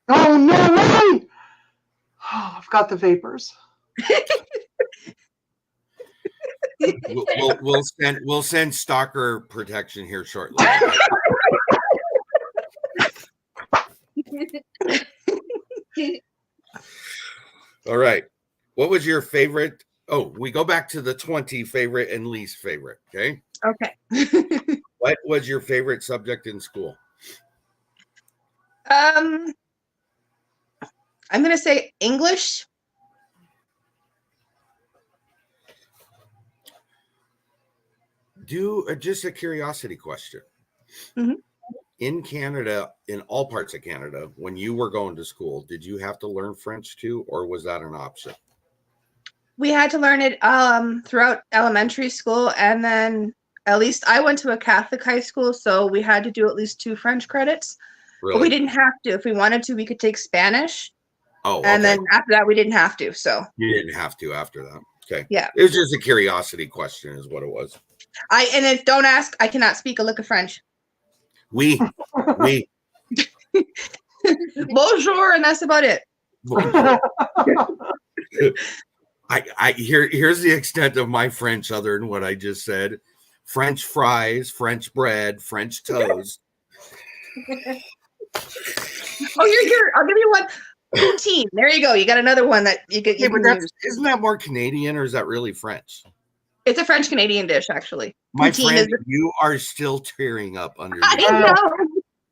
Oh, no way. Oh, I've got the vapors. We'll send stalker protection here shortly. All right. What was your favorite? Oh, we go back to the 20 favorite and least favorite. Okay. Okay. What was your favorite subject in school? I'm gonna say English. Just a curiosity question. Mhm. In Canada, in all parts of Canada, when you were going to school, did you have to learn French too, or was that an option? We had to learn it throughout elementary school, and then at least I went to a Catholic high school, so we had to do at least 2 French credits. Really? But we didn't have to. If we wanted to, we could take Spanish. Oh, and okay. then after that, we didn't have to. So You didn't have to after that. Okay. Yeah. It was just a curiosity question, is what it was. if don't ask, I cannot speak a lick of French. We. Bonjour, and that's about it. Here's the extent of my French, other than what I just said. French fries, French bread, French toast. Oh, you're. I'll give you one. Poutine. There you go. You got another one that you Yeah, but can use. isn't that more Canadian or is that really French? It's a French Canadian dish, actually. My Poutine friend, is you are still tearing up under I the know,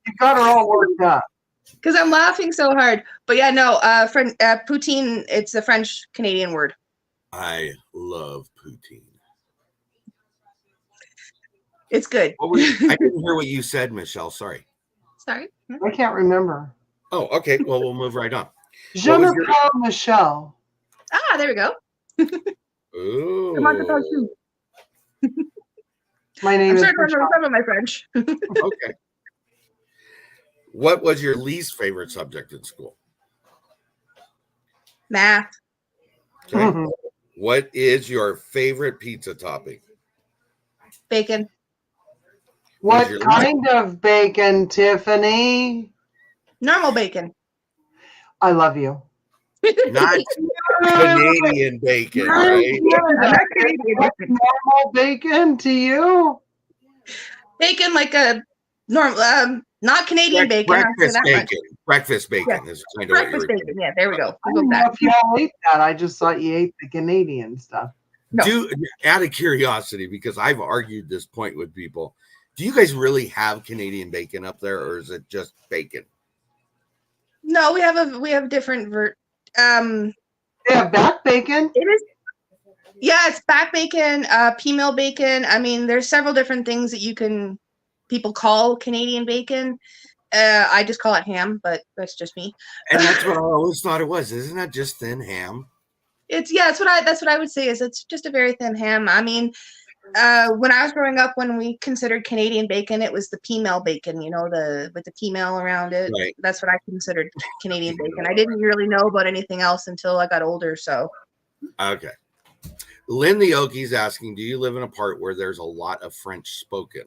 You got her all worked up. because I'm laughing so hard. But yeah, no, poutine, it's a French Canadian word. I love poutine. It's good. I didn't hear what you said, Michelle. Sorry. Sorry. I can't remember. Oh, okay. Well, we'll move right on. Je m'appelle Michelle. Ah, there we go. Ooh. Come on to talk too. My name I'm is starting to Michelle. remember my French. Okay. What was your least favorite subject in school? Math. Okay. Mhm. What is your favorite pizza topping? Bacon. What your kind of bacon, Tiffany? Normal bacon. I love you. Not Canadian bacon, right? I'm not Canadian bacon. Normal bacon to you? Bacon like a normal, not Canadian bacon. I'll say Breakfast that much. bacon. Breakfast bacon is kind of what you Breakfast were bacon. doing. Yeah, there we go. I We'll go didn't with know that. if you all ate that. I just thought you ate the Canadian stuff. No. Out of curiosity, because I've argued this point with people, do you guys really have Canadian bacon up there, or is it just bacon? No, we have different They have back bacon. it is. Yeah, it's back bacon, pea meal bacon. I mean, there's several different things that people call Canadian bacon. I just call it ham, but that's just me. And that's what I always thought it was. Isn't that just thin ham? That's what I would say is it's just a very thin ham. I mean, when I was growing up, when we considered Canadian bacon, it was the pea meal bacon, with the pea meal around it. Right. That's what I considered Canadian bacon. I didn't really know about anything else until I got older. So, Okay. Lynn the Okie's asking, do you live in a part where there's a lot of French spoken?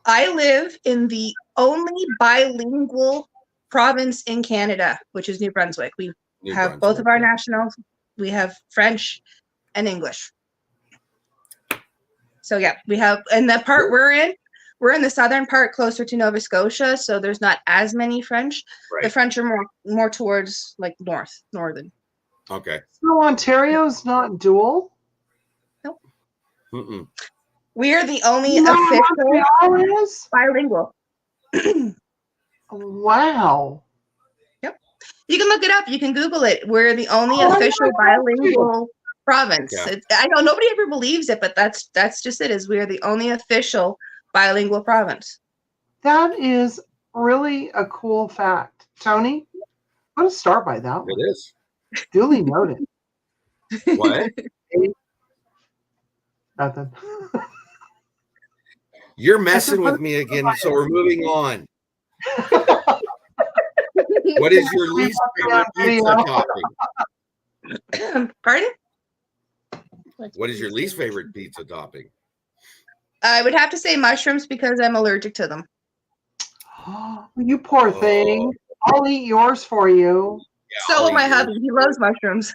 I live in the only bilingual province in Canada, which is New Brunswick. We have both of our nationals. We have French and English. So yeah, we have, and the part we're in the southern part, closer to Nova Scotia. So there's not as many French. Right. The French are more towards like northern. Okay. So Ontario's not dual? Nope. Mm-mm. We are the only No, official Montreal is? bilingual. Wow. You can look it up. You can Google it. We're the only official bilingual province. Yeah. I know nobody ever believes it, but that's just it. Is we are the only official bilingual province. That is really a cool fact. Tony, I'm going to start by that one. It is. Duly noted. What? Nothing. You're messing with me again, so we're moving on. What is your least favorite pizza topping? Pardon? What is your least favorite pizza topping? I would have to say mushrooms because I'm allergic to them. You poor thing. I'll eat yours for you. Yeah, So I'll will my eat yours. hubby. He loves mushrooms.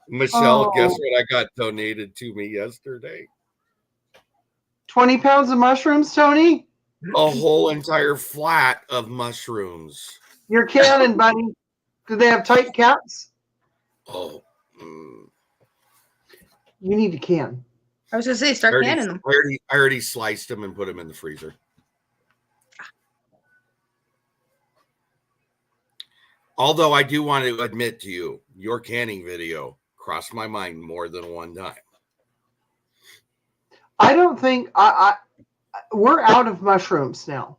Michelle, guess Oh. what I got donated to me yesterday? 20 pounds of mushrooms, Tony? A whole entire flat of mushrooms. You're canning, buddy. Do they have tight caps? Oh. You need to can. I was gonna say start canning them. I already sliced them and put them in the freezer. Although I do want to admit to you, your canning video crossed my mind more than one time. I don't think we're out of mushrooms now.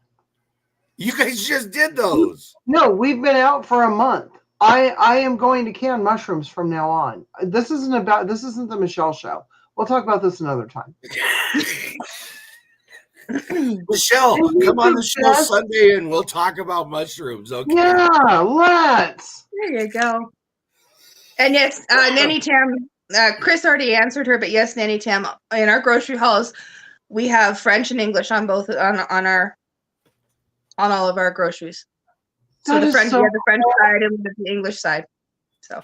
You guys just did those. No, we've been out for a month. I am going to can mushrooms from now on. This isn't the Michelle show. We'll talk about this another time. Michelle, come on the show Sunday and we'll talk about mushrooms. Okay. Yeah, let's. There you go. And yes, Nanny Tam, Chris already answered her, but yes, Nanny Tam, in our grocery hauls, we have French and English on both on all of our groceries. So That the is French, so we have the French side and we have the English side. So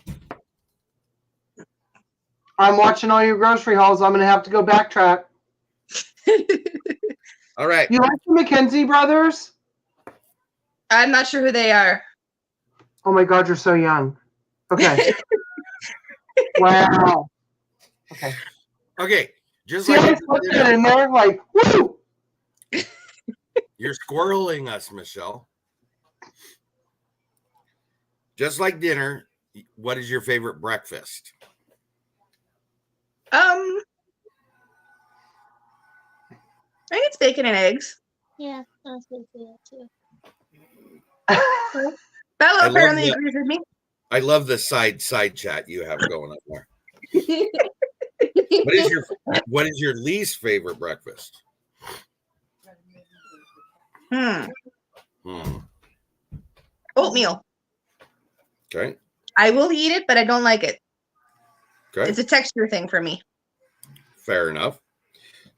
I'm watching all your grocery hauls. I'm going to have to go backtrack. All right. You like the McKenzie brothers? I'm not sure who they are. Oh my God, you're so young. Okay. Wow. Okay. Okay. Just See, like I put that in there, like, woo! you're squirreling us, Michelle. Just like dinner, what is your favorite breakfast? I think it's bacon and eggs. Yeah, I was gonna say that too. Bella I love apparently that. agrees with me. I love the side chat you have going on there. What is your least favorite breakfast? Oatmeal. Okay. I will eat it, but I don't like it. Okay. It's a texture thing for me. Fair enough.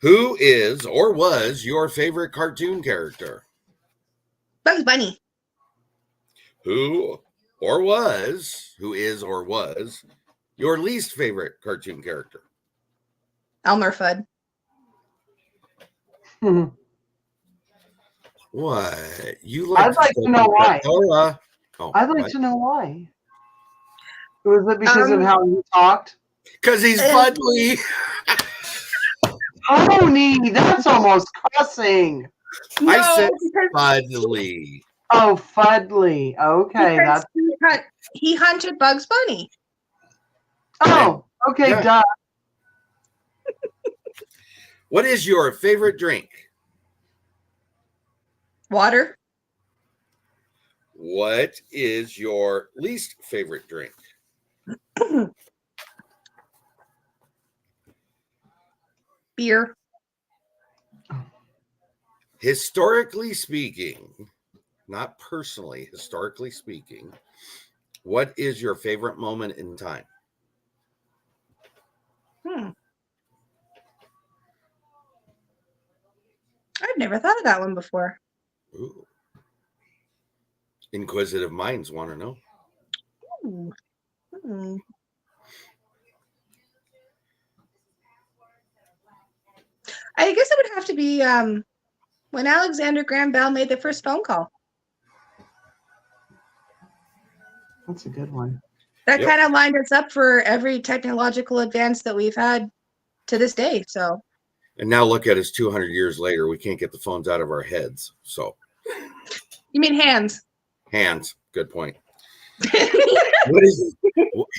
Who is or was your favorite cartoon character? Bugs Bunny. Who is or was your least favorite cartoon character? Elmer Fudd. What? You like I'd like to know why. Oh, I'd like to know why. Was it because of how he talked? because he's Fuddly. Tony, that's almost cussing. I No, said because Fuddly. Oh, Fuddly. Okay, because that's. he hunted Bugs Bunny. Oh, okay, Yeah. duh. What is your favorite drink? Water. What is your least favorite drink? Beer. Historically speaking, not personally, historically speaking, what is your favorite moment in time? I've never thought of that one before. Ooh. Inquisitive minds want to know. I guess it would have to be when Alexander Graham Bell made the first phone call. That's a good one. That kind of lined us up for every technological advance that we've had to this day. So. And now look at us 200 years later. We can't get the phones out of our heads. So. You mean hands? Hands. Good point. What is,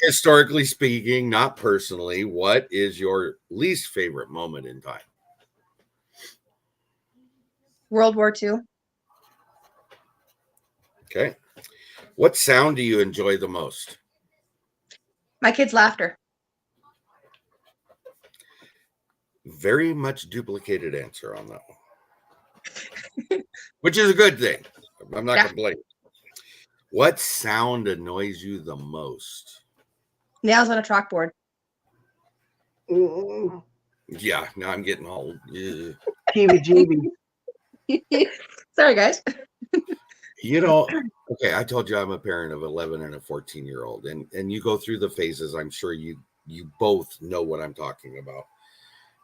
historically speaking, not personally, what is your least favorite moment in time? World War II. Okay. What sound do you enjoy the most? My kids' laughter. Very much duplicated answer on that one. Which is a good thing. I'm not complaining. What sound annoys you the most? Nails on a chalkboard. Yeah, now I'm getting all heebie-jeebie. Sorry, guys. You know, okay, I told you I'm a parent of 11 and a 14-year-old, and you go through the phases. I'm sure you both know what I'm talking about.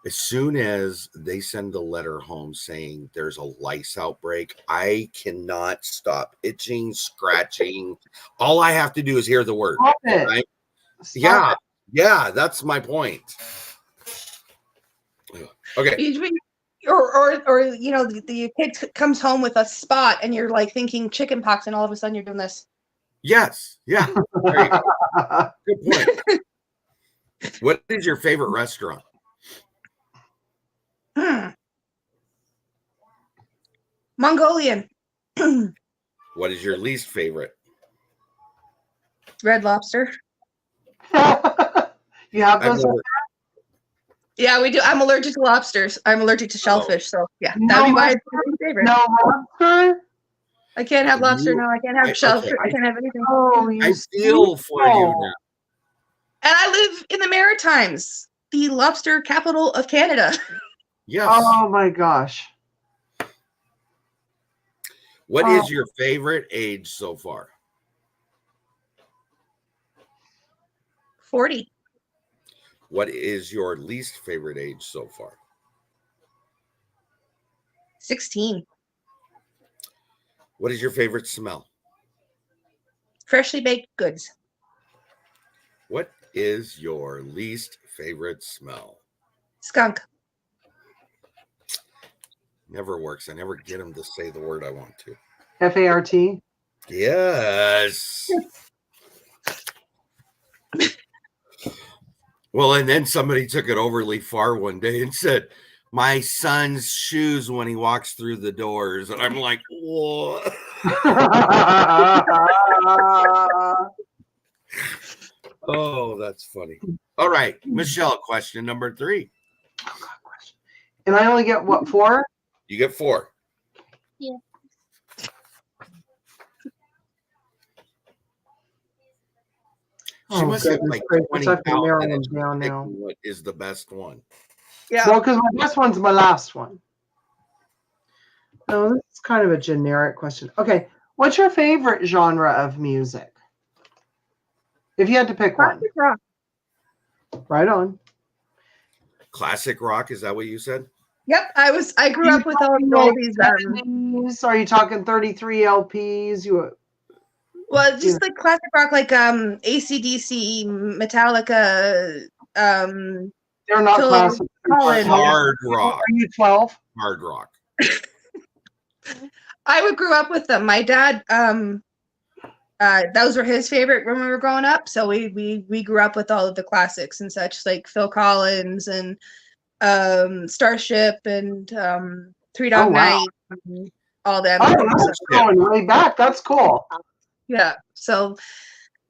As soon as they send a letter home saying there's a lice outbreak, I cannot stop itching, scratching. All I have to do is hear the word. Stop it. Right? Stop Yeah, that's my point. Okay. Or you know, the kid comes home with a spot and you're like thinking chicken pox and all of a sudden you're doing this. Yes. Yeah. There you go. Good point. What is your favorite restaurant? Mongolian. What is your least favorite? Red Lobster. You have those? Yeah, we do. I'm allergic to lobsters. I'm allergic to shellfish. So yeah, that'd be my favorite. No lobster? I can't have lobster now. I can't have shellfish. I can't have anything. Oh, I feel for you now. And I live in the Maritimes, the lobster capital of Canada. Yes. Oh my gosh. What is your favorite age so far? 40. What is your least favorite age so far? 16. What is your favorite smell? freshly baked goods. What is your least favorite smell? Skunk. Never works. I never get them to say the word I want to. FART. Yes. Well, and then somebody took it overly far one day and said, my son's shoes when he walks through the doors. And I'm like, what? Oh, that's funny. All right, Michelle, question number 3. And I only get what, 4? You get 4. Yeah. She must have like 20 I have to narrow pounds them down now. what is the best one? Yeah. Well, because my best one's my last one. Oh, this is kind of a generic question. Okay, what's your favorite genre of music? If you had to pick one. Classic rock. Right on. Classic rock, is that what you said? Yep. I grew up with all these. Are you talking 33 LPs? Well, just like classic rock, like AC/DC, Metallica. They're not Phil classic. Collins. Hard rock. Are you 12? Hard rock. I grew up with them. My dad, those were his favorite when we were growing up. So we grew up with all of the classics and such, like Phil Collins and Starship and Three Dog Night, and all that. Oh, that's going way back. That's cool. Yeah. So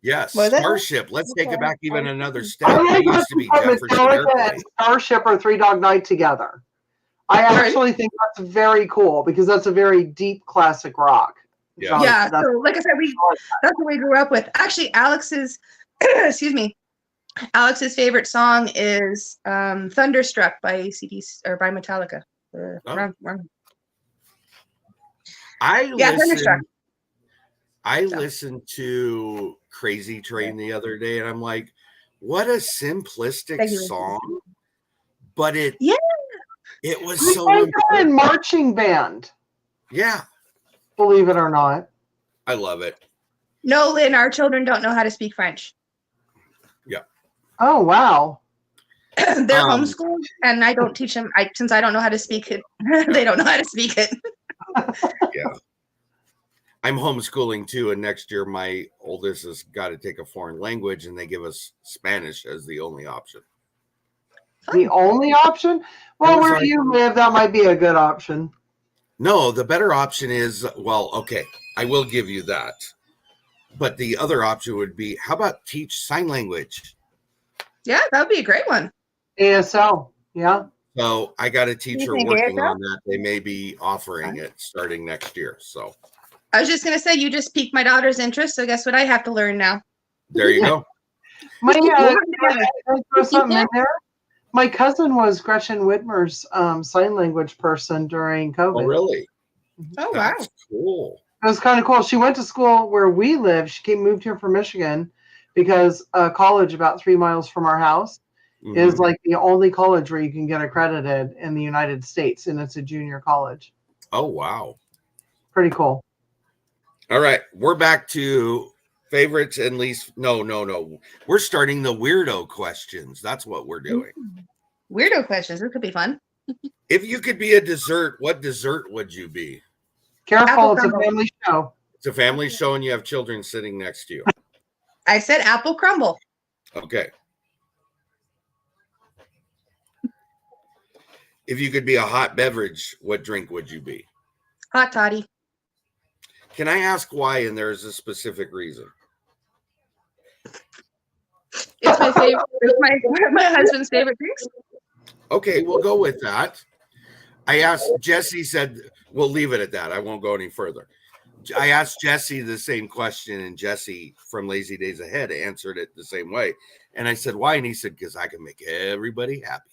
yes, Was it? Starship. Let's take it back even another step. I I like used to be Jefferson Metallica Airplane. and Starship or Three Dog Night together. I actually think that's very cool because that's a very deep classic rock. Yeah. genre. yeah. That's- So like I said, that's what we grew up with. Actually, Alex's excuse me. Alex's favorite song is Thunderstruck by AC/DC or by Metallica. Wrong. Thunderstruck. I listened to Crazy Train the other day and I'm like, what a simplistic song. But it was so important. In marching band. Yeah. Believe it or not. I love it. No, Lynn, our children don't know how to speak French. Yeah. Oh, wow. They're homeschooled and I don't teach them. Since I don't know how to speak it, they don't know how to speak it. Yeah. I'm homeschooling too, and next year my oldest has got to take a foreign language, and they give us Spanish as the only option. The only option? Well, where you live, that might be a good option. No, the better option is, well, okay, I will give you that. But the other option would be, how about teach sign language? Yeah, that would be a great one. ASL, yeah. So I got a teacher think working ASL? on that. They may be offering it starting next year. So I was just going to say, you just piqued my daughter's interest. So guess what I have to learn now? there you go. My, can I throw something in there? My cousin was Gretchen Whitmer's sign language person during COVID. Oh, really? Oh, That's cool. It was kind of cool. She went to school where we live. She moved here from Michigan because a college about 3 miles from our house is like the only college where you can get accredited in the United States, and it's a junior college. Oh, wow. Pretty cool. All right. We're back to favorites and least. No. We're starting the weirdo questions. That's what we're doing. Weirdo questions. This could be fun. If you could be a dessert, what dessert would you be? Careful, it's a family show. It's a family show and you have children sitting next to you. I said apple crumble. Okay. If you could be a hot beverage, what drink would you be? Hot toddy. Can I ask why? And there's a specific reason. It's my favorite. It's my husband's favorite drinks. Okay, we'll go with that. I asked Jesse, said, we'll leave it at that. I won't go any further. I asked Jesse the same question, and Jesse from Lazy Days Ahead answered it the same way. And I said, why? And he said, because I can make everybody happy.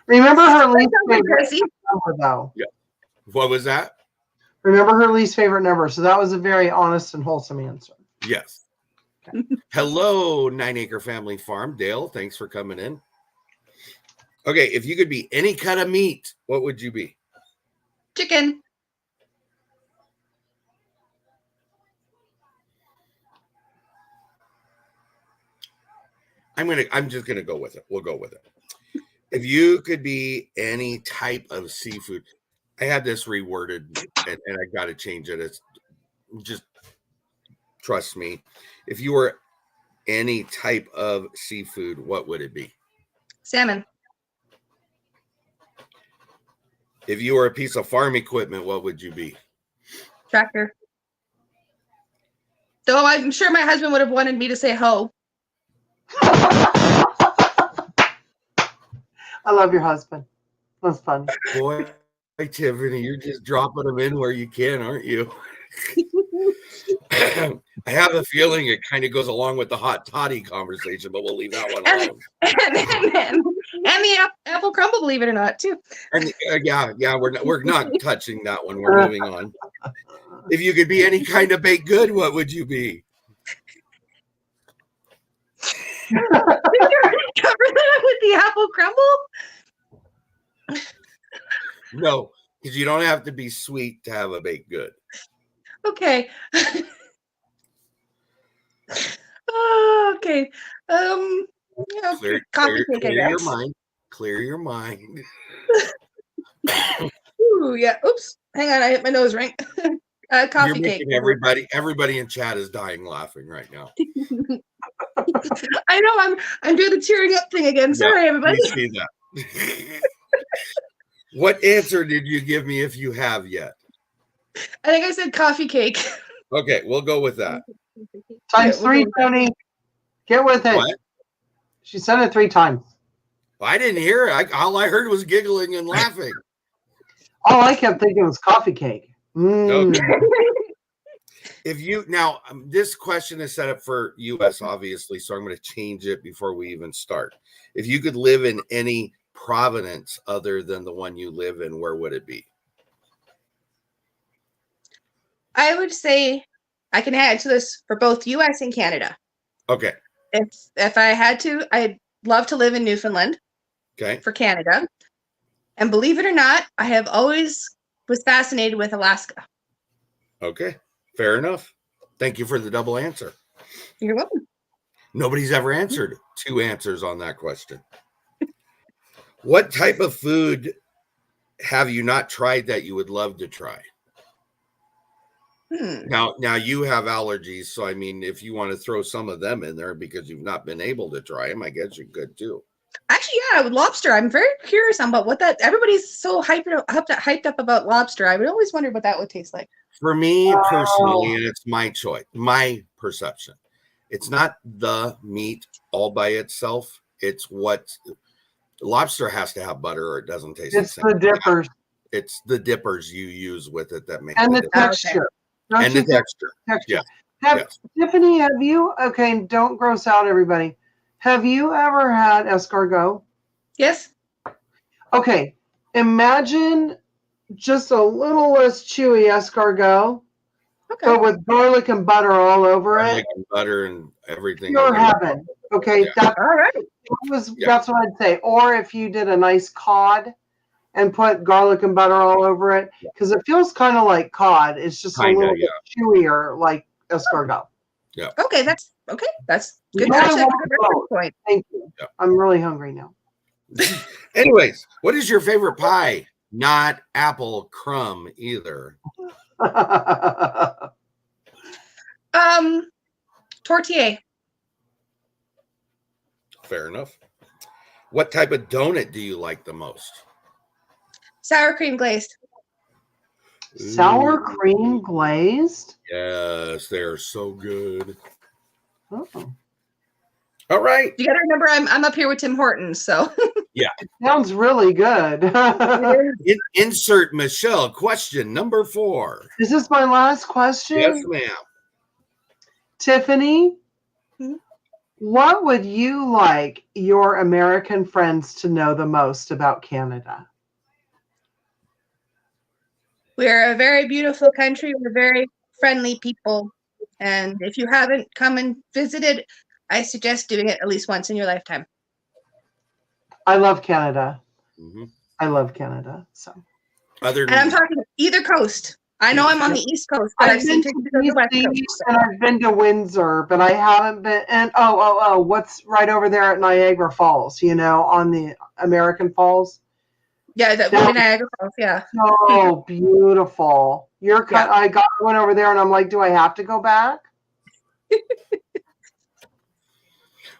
Remember her least favorite number, though. Yeah. What was that? Remember her least favorite number. So that was a very honest and wholesome answer. Yes. Okay. Hello, 9 Acre Family Farm. Dale, thanks for coming in. Okay, if you could be any cut of meat, what would you be? Chicken. I'm just gonna go with it. We'll go with it. If you could be any type of seafood, I had this reworded and I got to change it. It's just trust me. If you were any type of seafood, what would it be? Salmon. If you were a piece of farm equipment, what would you be? Tractor. Though I'm sure my husband would have wanted me to say hoe. I love your husband. That's funny. Boy, Tiffany, you're just dropping them in where you can, aren't you? I have a feeling it kind of goes along with the hot toddy conversation, but we'll leave that one alone. And the apple crumble, believe it or not, too. And yeah, we're not touching that one. We're moving on. If you could be any kind of baked good, what would you be? Did you already cover that with the apple crumble? No, because you don't have to be sweet to have a baked good. Okay. Oh, okay. Coffee cake, I guess. Clear your mind. Ooh, yeah. Oops. Hang on, I hit my nose ring. Coffee cake. Everybody in chat is dying laughing right now. I know. I'm doing the tearing up thing again. Sorry, everybody. We see that. What answer did you give me if you have yet? I think I said coffee cake. Okay, we'll go with that. Times 3, Tony. Get with it. What? She said it 3 times. Well, I didn't hear it. All I heard was giggling and laughing. All I kept thinking was coffee cake. Okay. If you now, this question is set up for US, obviously, so I'm going to change it before we even start. If you could live in any province other than the one you live in, where would it be? I would say I can add to this for both US and Canada. Okay. If I had to, I'd love to live in Newfoundland. Okay. For Canada. And believe it or not, I have always was fascinated with Alaska. Okay. Fair enough. Thank you for the double answer. You're welcome. Nobody's ever answered 2 answers on that question. What type of food have you not tried that you would love to try? Now you have allergies, so I mean, if you want to throw some of them in there because you've not been able to try them, I guess you could too. Actually, yeah, with lobster, I'm very curious about what that. Everybody's so hyped up about lobster. I would always wonder what that would taste like. For me personally, and it's my choice, my perception. It's not the meat all by itself. It's what lobster has to have butter, or it doesn't taste. It's the dippers. It's the dippers you use with it that make and the texture. And the texture. Texture. Yes. Tiffany, have you? Okay, don't gross out everybody. Have you ever had escargot? Yes. Okay, imagine just a little less chewy escargot, but with garlic and butter all over it. And butter and everything. Pure heaven. Okay, all right. That's what I'd say. Or if you did a nice cod and put garlic and butter all over it, because it feels kind of like cod. It's just a little bit chewier, like escargot. Yeah. Okay, that's okay. That's good. Point. Thank you. Yeah. I'm really hungry now. Anyways, what is your favorite pie? Not apple crumb either. Tortilla. Fair enough. What type of donut do you like the most? Sour cream glazed. Sour cream glazed? Yes, they're so good. Oh. All right. You got to remember, I'm up here with Tim Hortons, so. Yeah. It sounds really good. Insert Michelle. Question number 4. Is this my last question? Yes, ma'am. Tiffany, what would you like your American friends to know the most about Canada? We're a very beautiful country. We're very friendly people. And if you haven't come and visited, I suggest doing it at least once in your lifetime. I love Canada. Mm-hmm. I love Canada. So, and I'm talking either coast. I know I'm on the East Coast, but I've seen pictures of the West Coast. And I've been to Windsor, but I haven't been. And what's right over there at Niagara Falls? On the American Falls. Yeah, that would be Niagara Falls. Yeah. So beautiful. I went over there, and I'm like, do I have to go back?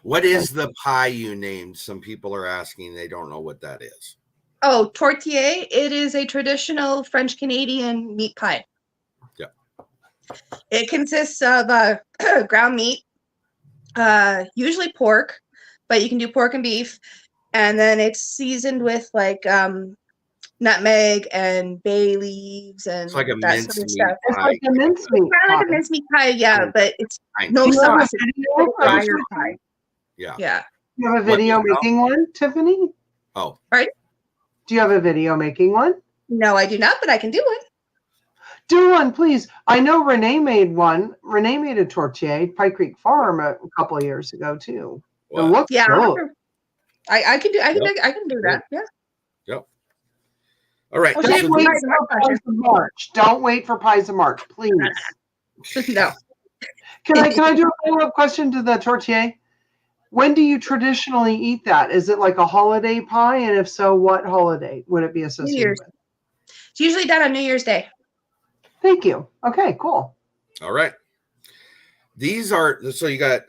What is the pie you named? Some people are asking. They don't know what that is. Oh, tortilla. It is a traditional French Canadian meat pie. Yeah. It consists of ground meat, usually pork, but you can do pork and beef, and then it's seasoned with like nutmeg and bay leaves and It's like a that sort of stuff. It's like a mincemeat Kind of like a mincemeat pie, yeah, but it's no sauce. It's a drier pie. Yeah. Yeah. Do you have a video making one, Tiffany? Oh. Right. Do you have a video making one? No, I do not, but I can do one. Do one, please. I know Renee made one. Renee made a tortilla, Pike Creek Farm, a couple of years ago too. It looks good. I can do that. Yeah. Yep. All right. Don't wait for Pies of March. Don't wait for Pies of March, please. No. Can I do a follow-up question to the tortilla? When do you traditionally eat that? Is it like a holiday pie? And if so, what holiday would it be associated with? It's usually done on New Year's Day. Thank you. Okay, cool. All right. These are, so you got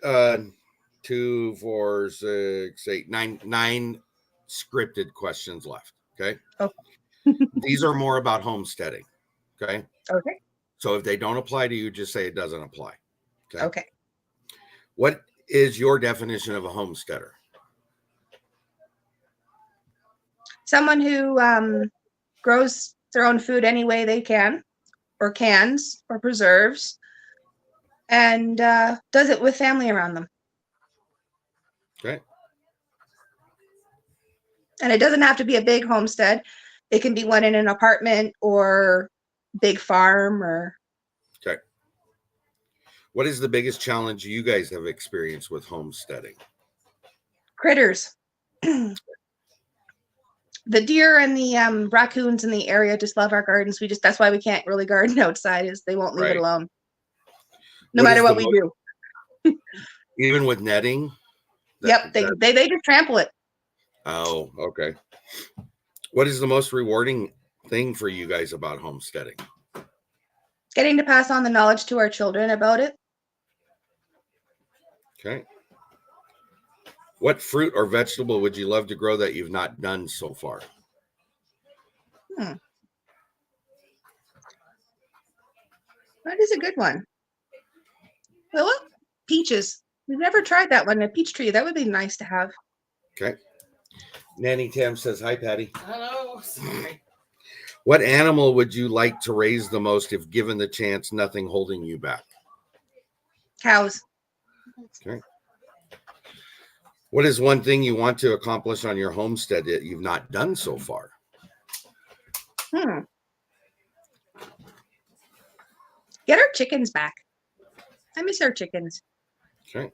2, 4, 6, 8, 9 scripted questions left. Okay. Oh. These are more about homesteading. Okay. Okay. So if they don't apply to you, just say it doesn't apply. Okay. Okay. What is your definition of a homesteader? Someone who grows their own food any way they can, or cans, or preserves, and does it with family around them. Okay. And it doesn't have to be a big homestead. It can be one in an apartment or big farm or. Okay. What is the biggest challenge you guys have experienced with homesteading? Critters. The deer and the raccoons in the area just love our gardens. That's why we can't really garden outside, is they won't leave it alone. No matter what we do. Even with netting? Yep, they just trample it. Oh, okay. What is the most rewarding thing for you guys about homesteading? Getting to pass on the knowledge to our children about it. Okay. What fruit or vegetable would you love to grow that you've not done so far? That is a good one. Well, peaches. We've never tried that one. A peach tree. That would be nice to have. Okay. Nanny Tam says, hi, Patty. Hello. Sorry. What animal would you like to raise the most if given the chance, nothing holding you back? Cows. Okay. What is one thing you want to accomplish on your homestead that you've not done so far? Get our chickens back. I miss our chickens. Okay.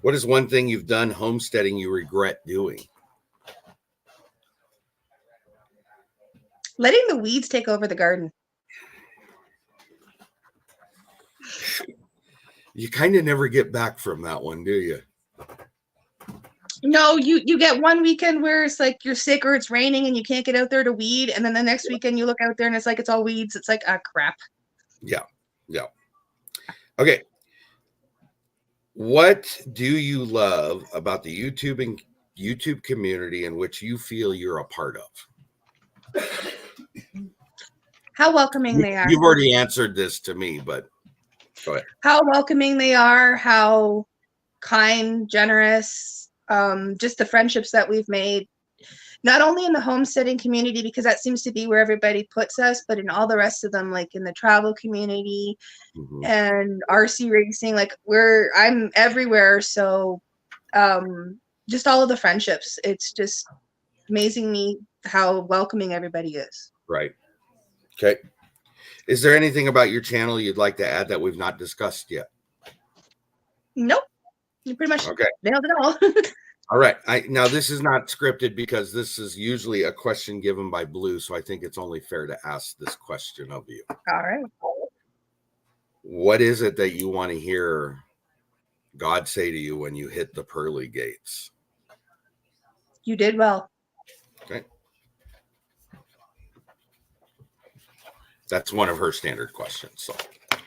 What is one thing you've done homesteading you regret doing? Letting the weeds take over the garden. You kind of never get back from that one, do you? No, you get one weekend where it's like you're sick or it's raining and you can't get out there to weed, and then the next weekend you look out there and it's like it's all weeds. It's like, ah, crap. Yeah. Okay. What do you love about the YouTube community in which you feel you're a part of? How welcoming they are. You've already answered this to me, but go ahead. How welcoming they are, how kind, generous, just the friendships that we've made, not only in the homesteading community, because that seems to be where everybody puts us, but in all the rest of them, like in the travel community and RC racing, like I'm everywhere. So just all of the friendships, it's just amazing me how welcoming everybody is. Right. Okay. Is there anything about your channel you'd like to add that we've not discussed yet? Nope. You pretty much nailed it all. All right. Now this is not scripted because this is usually a question given by BLOO, so I think it's only fair to ask this question of you. All right. What is it that you want to hear God say to you when you hit the pearly gates? You did well. Okay. That's one of her standard questions. So.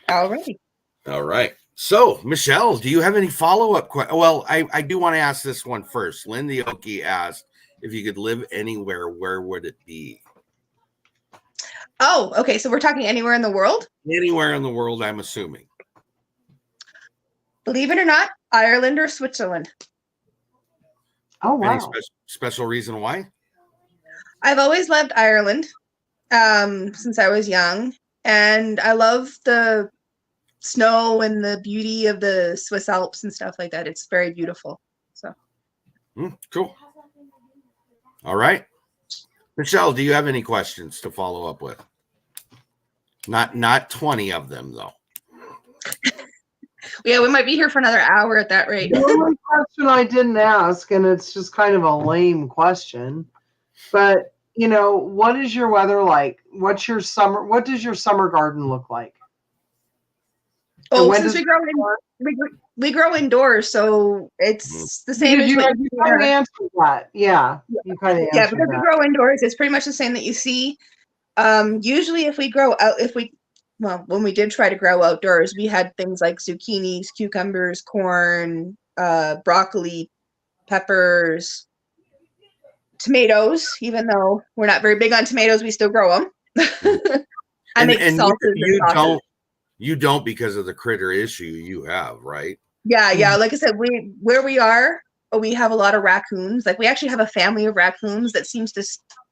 Alrighty. All right. So, Michelle, do you have any follow-up questions? Well, I do want to ask this one first. Lindy Oki asked, if you could live anywhere, where would it be? Oh, okay. So we're talking anywhere in the world? Anywhere in the world, I'm assuming. Believe it or not, Ireland or Switzerland. Oh, wow. Any special reason why? I've always loved Ireland since I was young. And I love the snow and the beauty of the Swiss Alps and stuff like that. It's very beautiful. So cool. All right. Michelle, do you have any questions to follow up with? Not 20 of them, though. Yeah, we might be here for another hour at that rate. The only question I didn't ask, and it's just kind of a lame question, but what is your weather like? What does your summer garden look like? Oh, since we grow indoors, so it's the same as what you kind of answered that. Yeah, you kind of answered because that. we grow indoors, it's pretty much the same that you see. Usually, if we grow out, when we did try to grow outdoors, we had things like zucchinis, cucumbers, corn, broccoli, peppers, tomatoes. Even though we're not very big on tomatoes, we still grow them. I make salsas and sauces. You don't because of the critter issue you have, right? Yeah. Like I said, where we are, we have a lot of raccoons. Like we actually have a family of raccoons that seems to,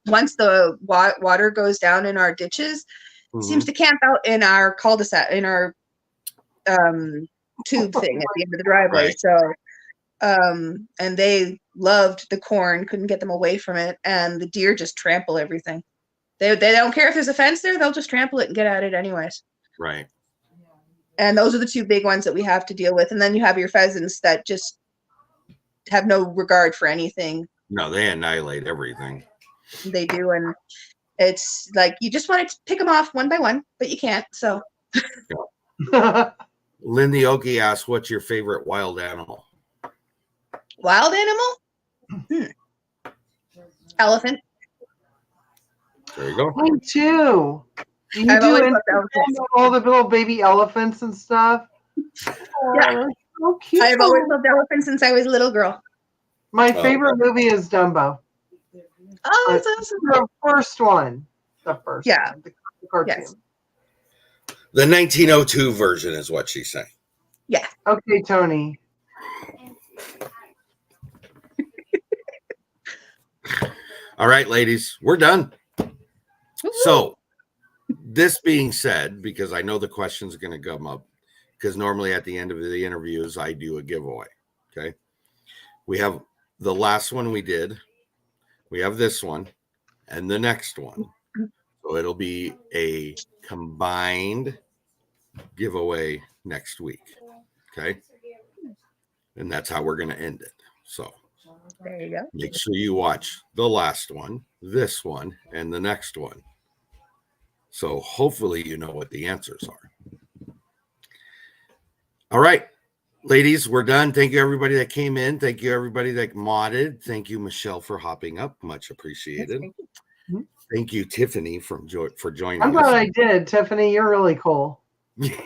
once the water goes down in our ditches, seems to camp out in our cul-de-sac, in our tube thing at the end of the driveway. Right. So, and they loved the corn, couldn't get them away from it, and the deer just trample everything. They don't care if there's a fence there; they'll just trample it and get at it anyways. Right. And those are the two big ones that we have to deal with. And then you have your pheasants that just have no regard for anything. No, they annihilate everything. They do, and it's like you just want to pick them off one by one, but you can't. So. Lindy Oki asks, "What's your favorite wild animal?" Wild animal? Elephant. There you go. Me too. I've always loved all the little baby elephants and stuff. Yeah. So cute. I've always loved elephants since I was a little girl. My favorite movie is Dumbo. Oh, that's awesome. The first one. The first one. The cartoon. Yes. The 1902 version is what she's saying. Yeah. Okay, Tony. All right, ladies, we're done. So, this being said, because I know the questions are going to come up, because normally at the end of the interviews, I do a giveaway. Okay. We have the last one we did. We have this one and the next one. So it'll be a combined giveaway next week. Okay. And that's how we're going to end it. So there you go. Make sure you watch the last one, this one, and the next one. So hopefully you know what the answers are. All right, ladies, we're done. Thank you, everybody that came in. Thank you, everybody that modded. Thank you, Michelle, for hopping up. Much appreciated. Yes, thank you, Tiffany, for joining I'm glad I did. Tiffany, you're really cool.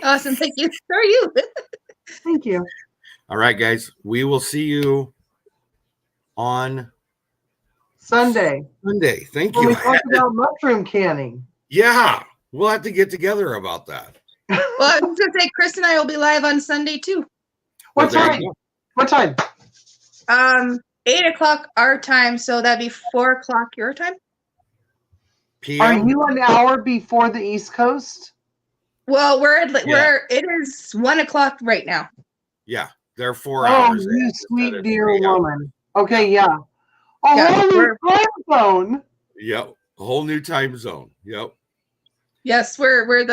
Awesome. Thank you. So are you. Thank you. All right, guys. We will see you on Sunday. Thank when you. We talked about mushroom canning. Yeah, we'll have to get together about that. Well, I was going to say, Chris and I will be live on Sunday, too. What time? What time? 8 o'clock our time, so that'd be 4 o'clock your time. PM? Are you an hour before the East Coast? Well, it is 1 o'clock right now. Yeah, they're 4 hours. Oh, you sweet dear woman. Okay, yeah. A whole new time zone. Yep, a whole new time zone. Yep. Yes, Newfoundland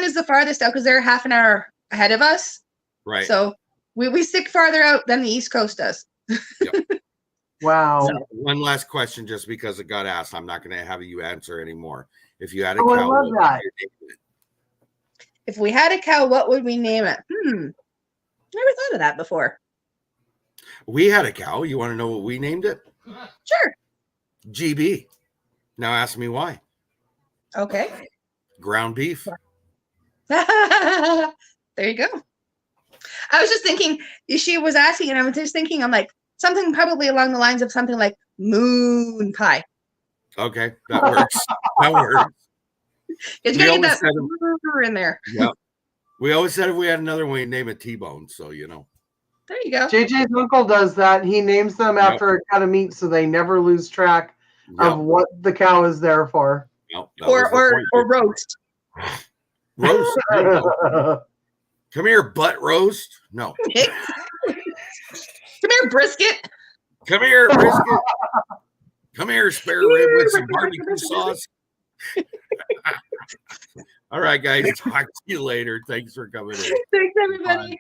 is the farthest out because they're half an hour ahead of us. Right. So We stick farther out than the East Coast does. Wow. One last question, just because it got asked. I'm not going to have you answer anymore. If you had a Oh, I cow, love what would that. you name it? If we had a cow, what would we name it? Never thought of that before. We had a cow. You want to know what we named it? Sure. GB. Now ask me why. Okay. Ground beef. There you go. I was just thinking, she was asking, and I was just thinking, I'm like, something probably along the lines of something like moon pie. Okay, that works. That works. You We gotta always get that in there. Yeah. We always said if we had another one, we'd name it T-Bone. So, you know. There you go. JJ's uncle does that. He names them after a cut of meat so they never lose track of what the cow is there for. Yep, or roast. Roast. Come here, butt roast. No. Come here, brisket. Come here, brisket. Come here, spare rib with some barbecue sauce. All right, guys. Talk to you later. Thanks for coming in. Thanks, everybody. Bye.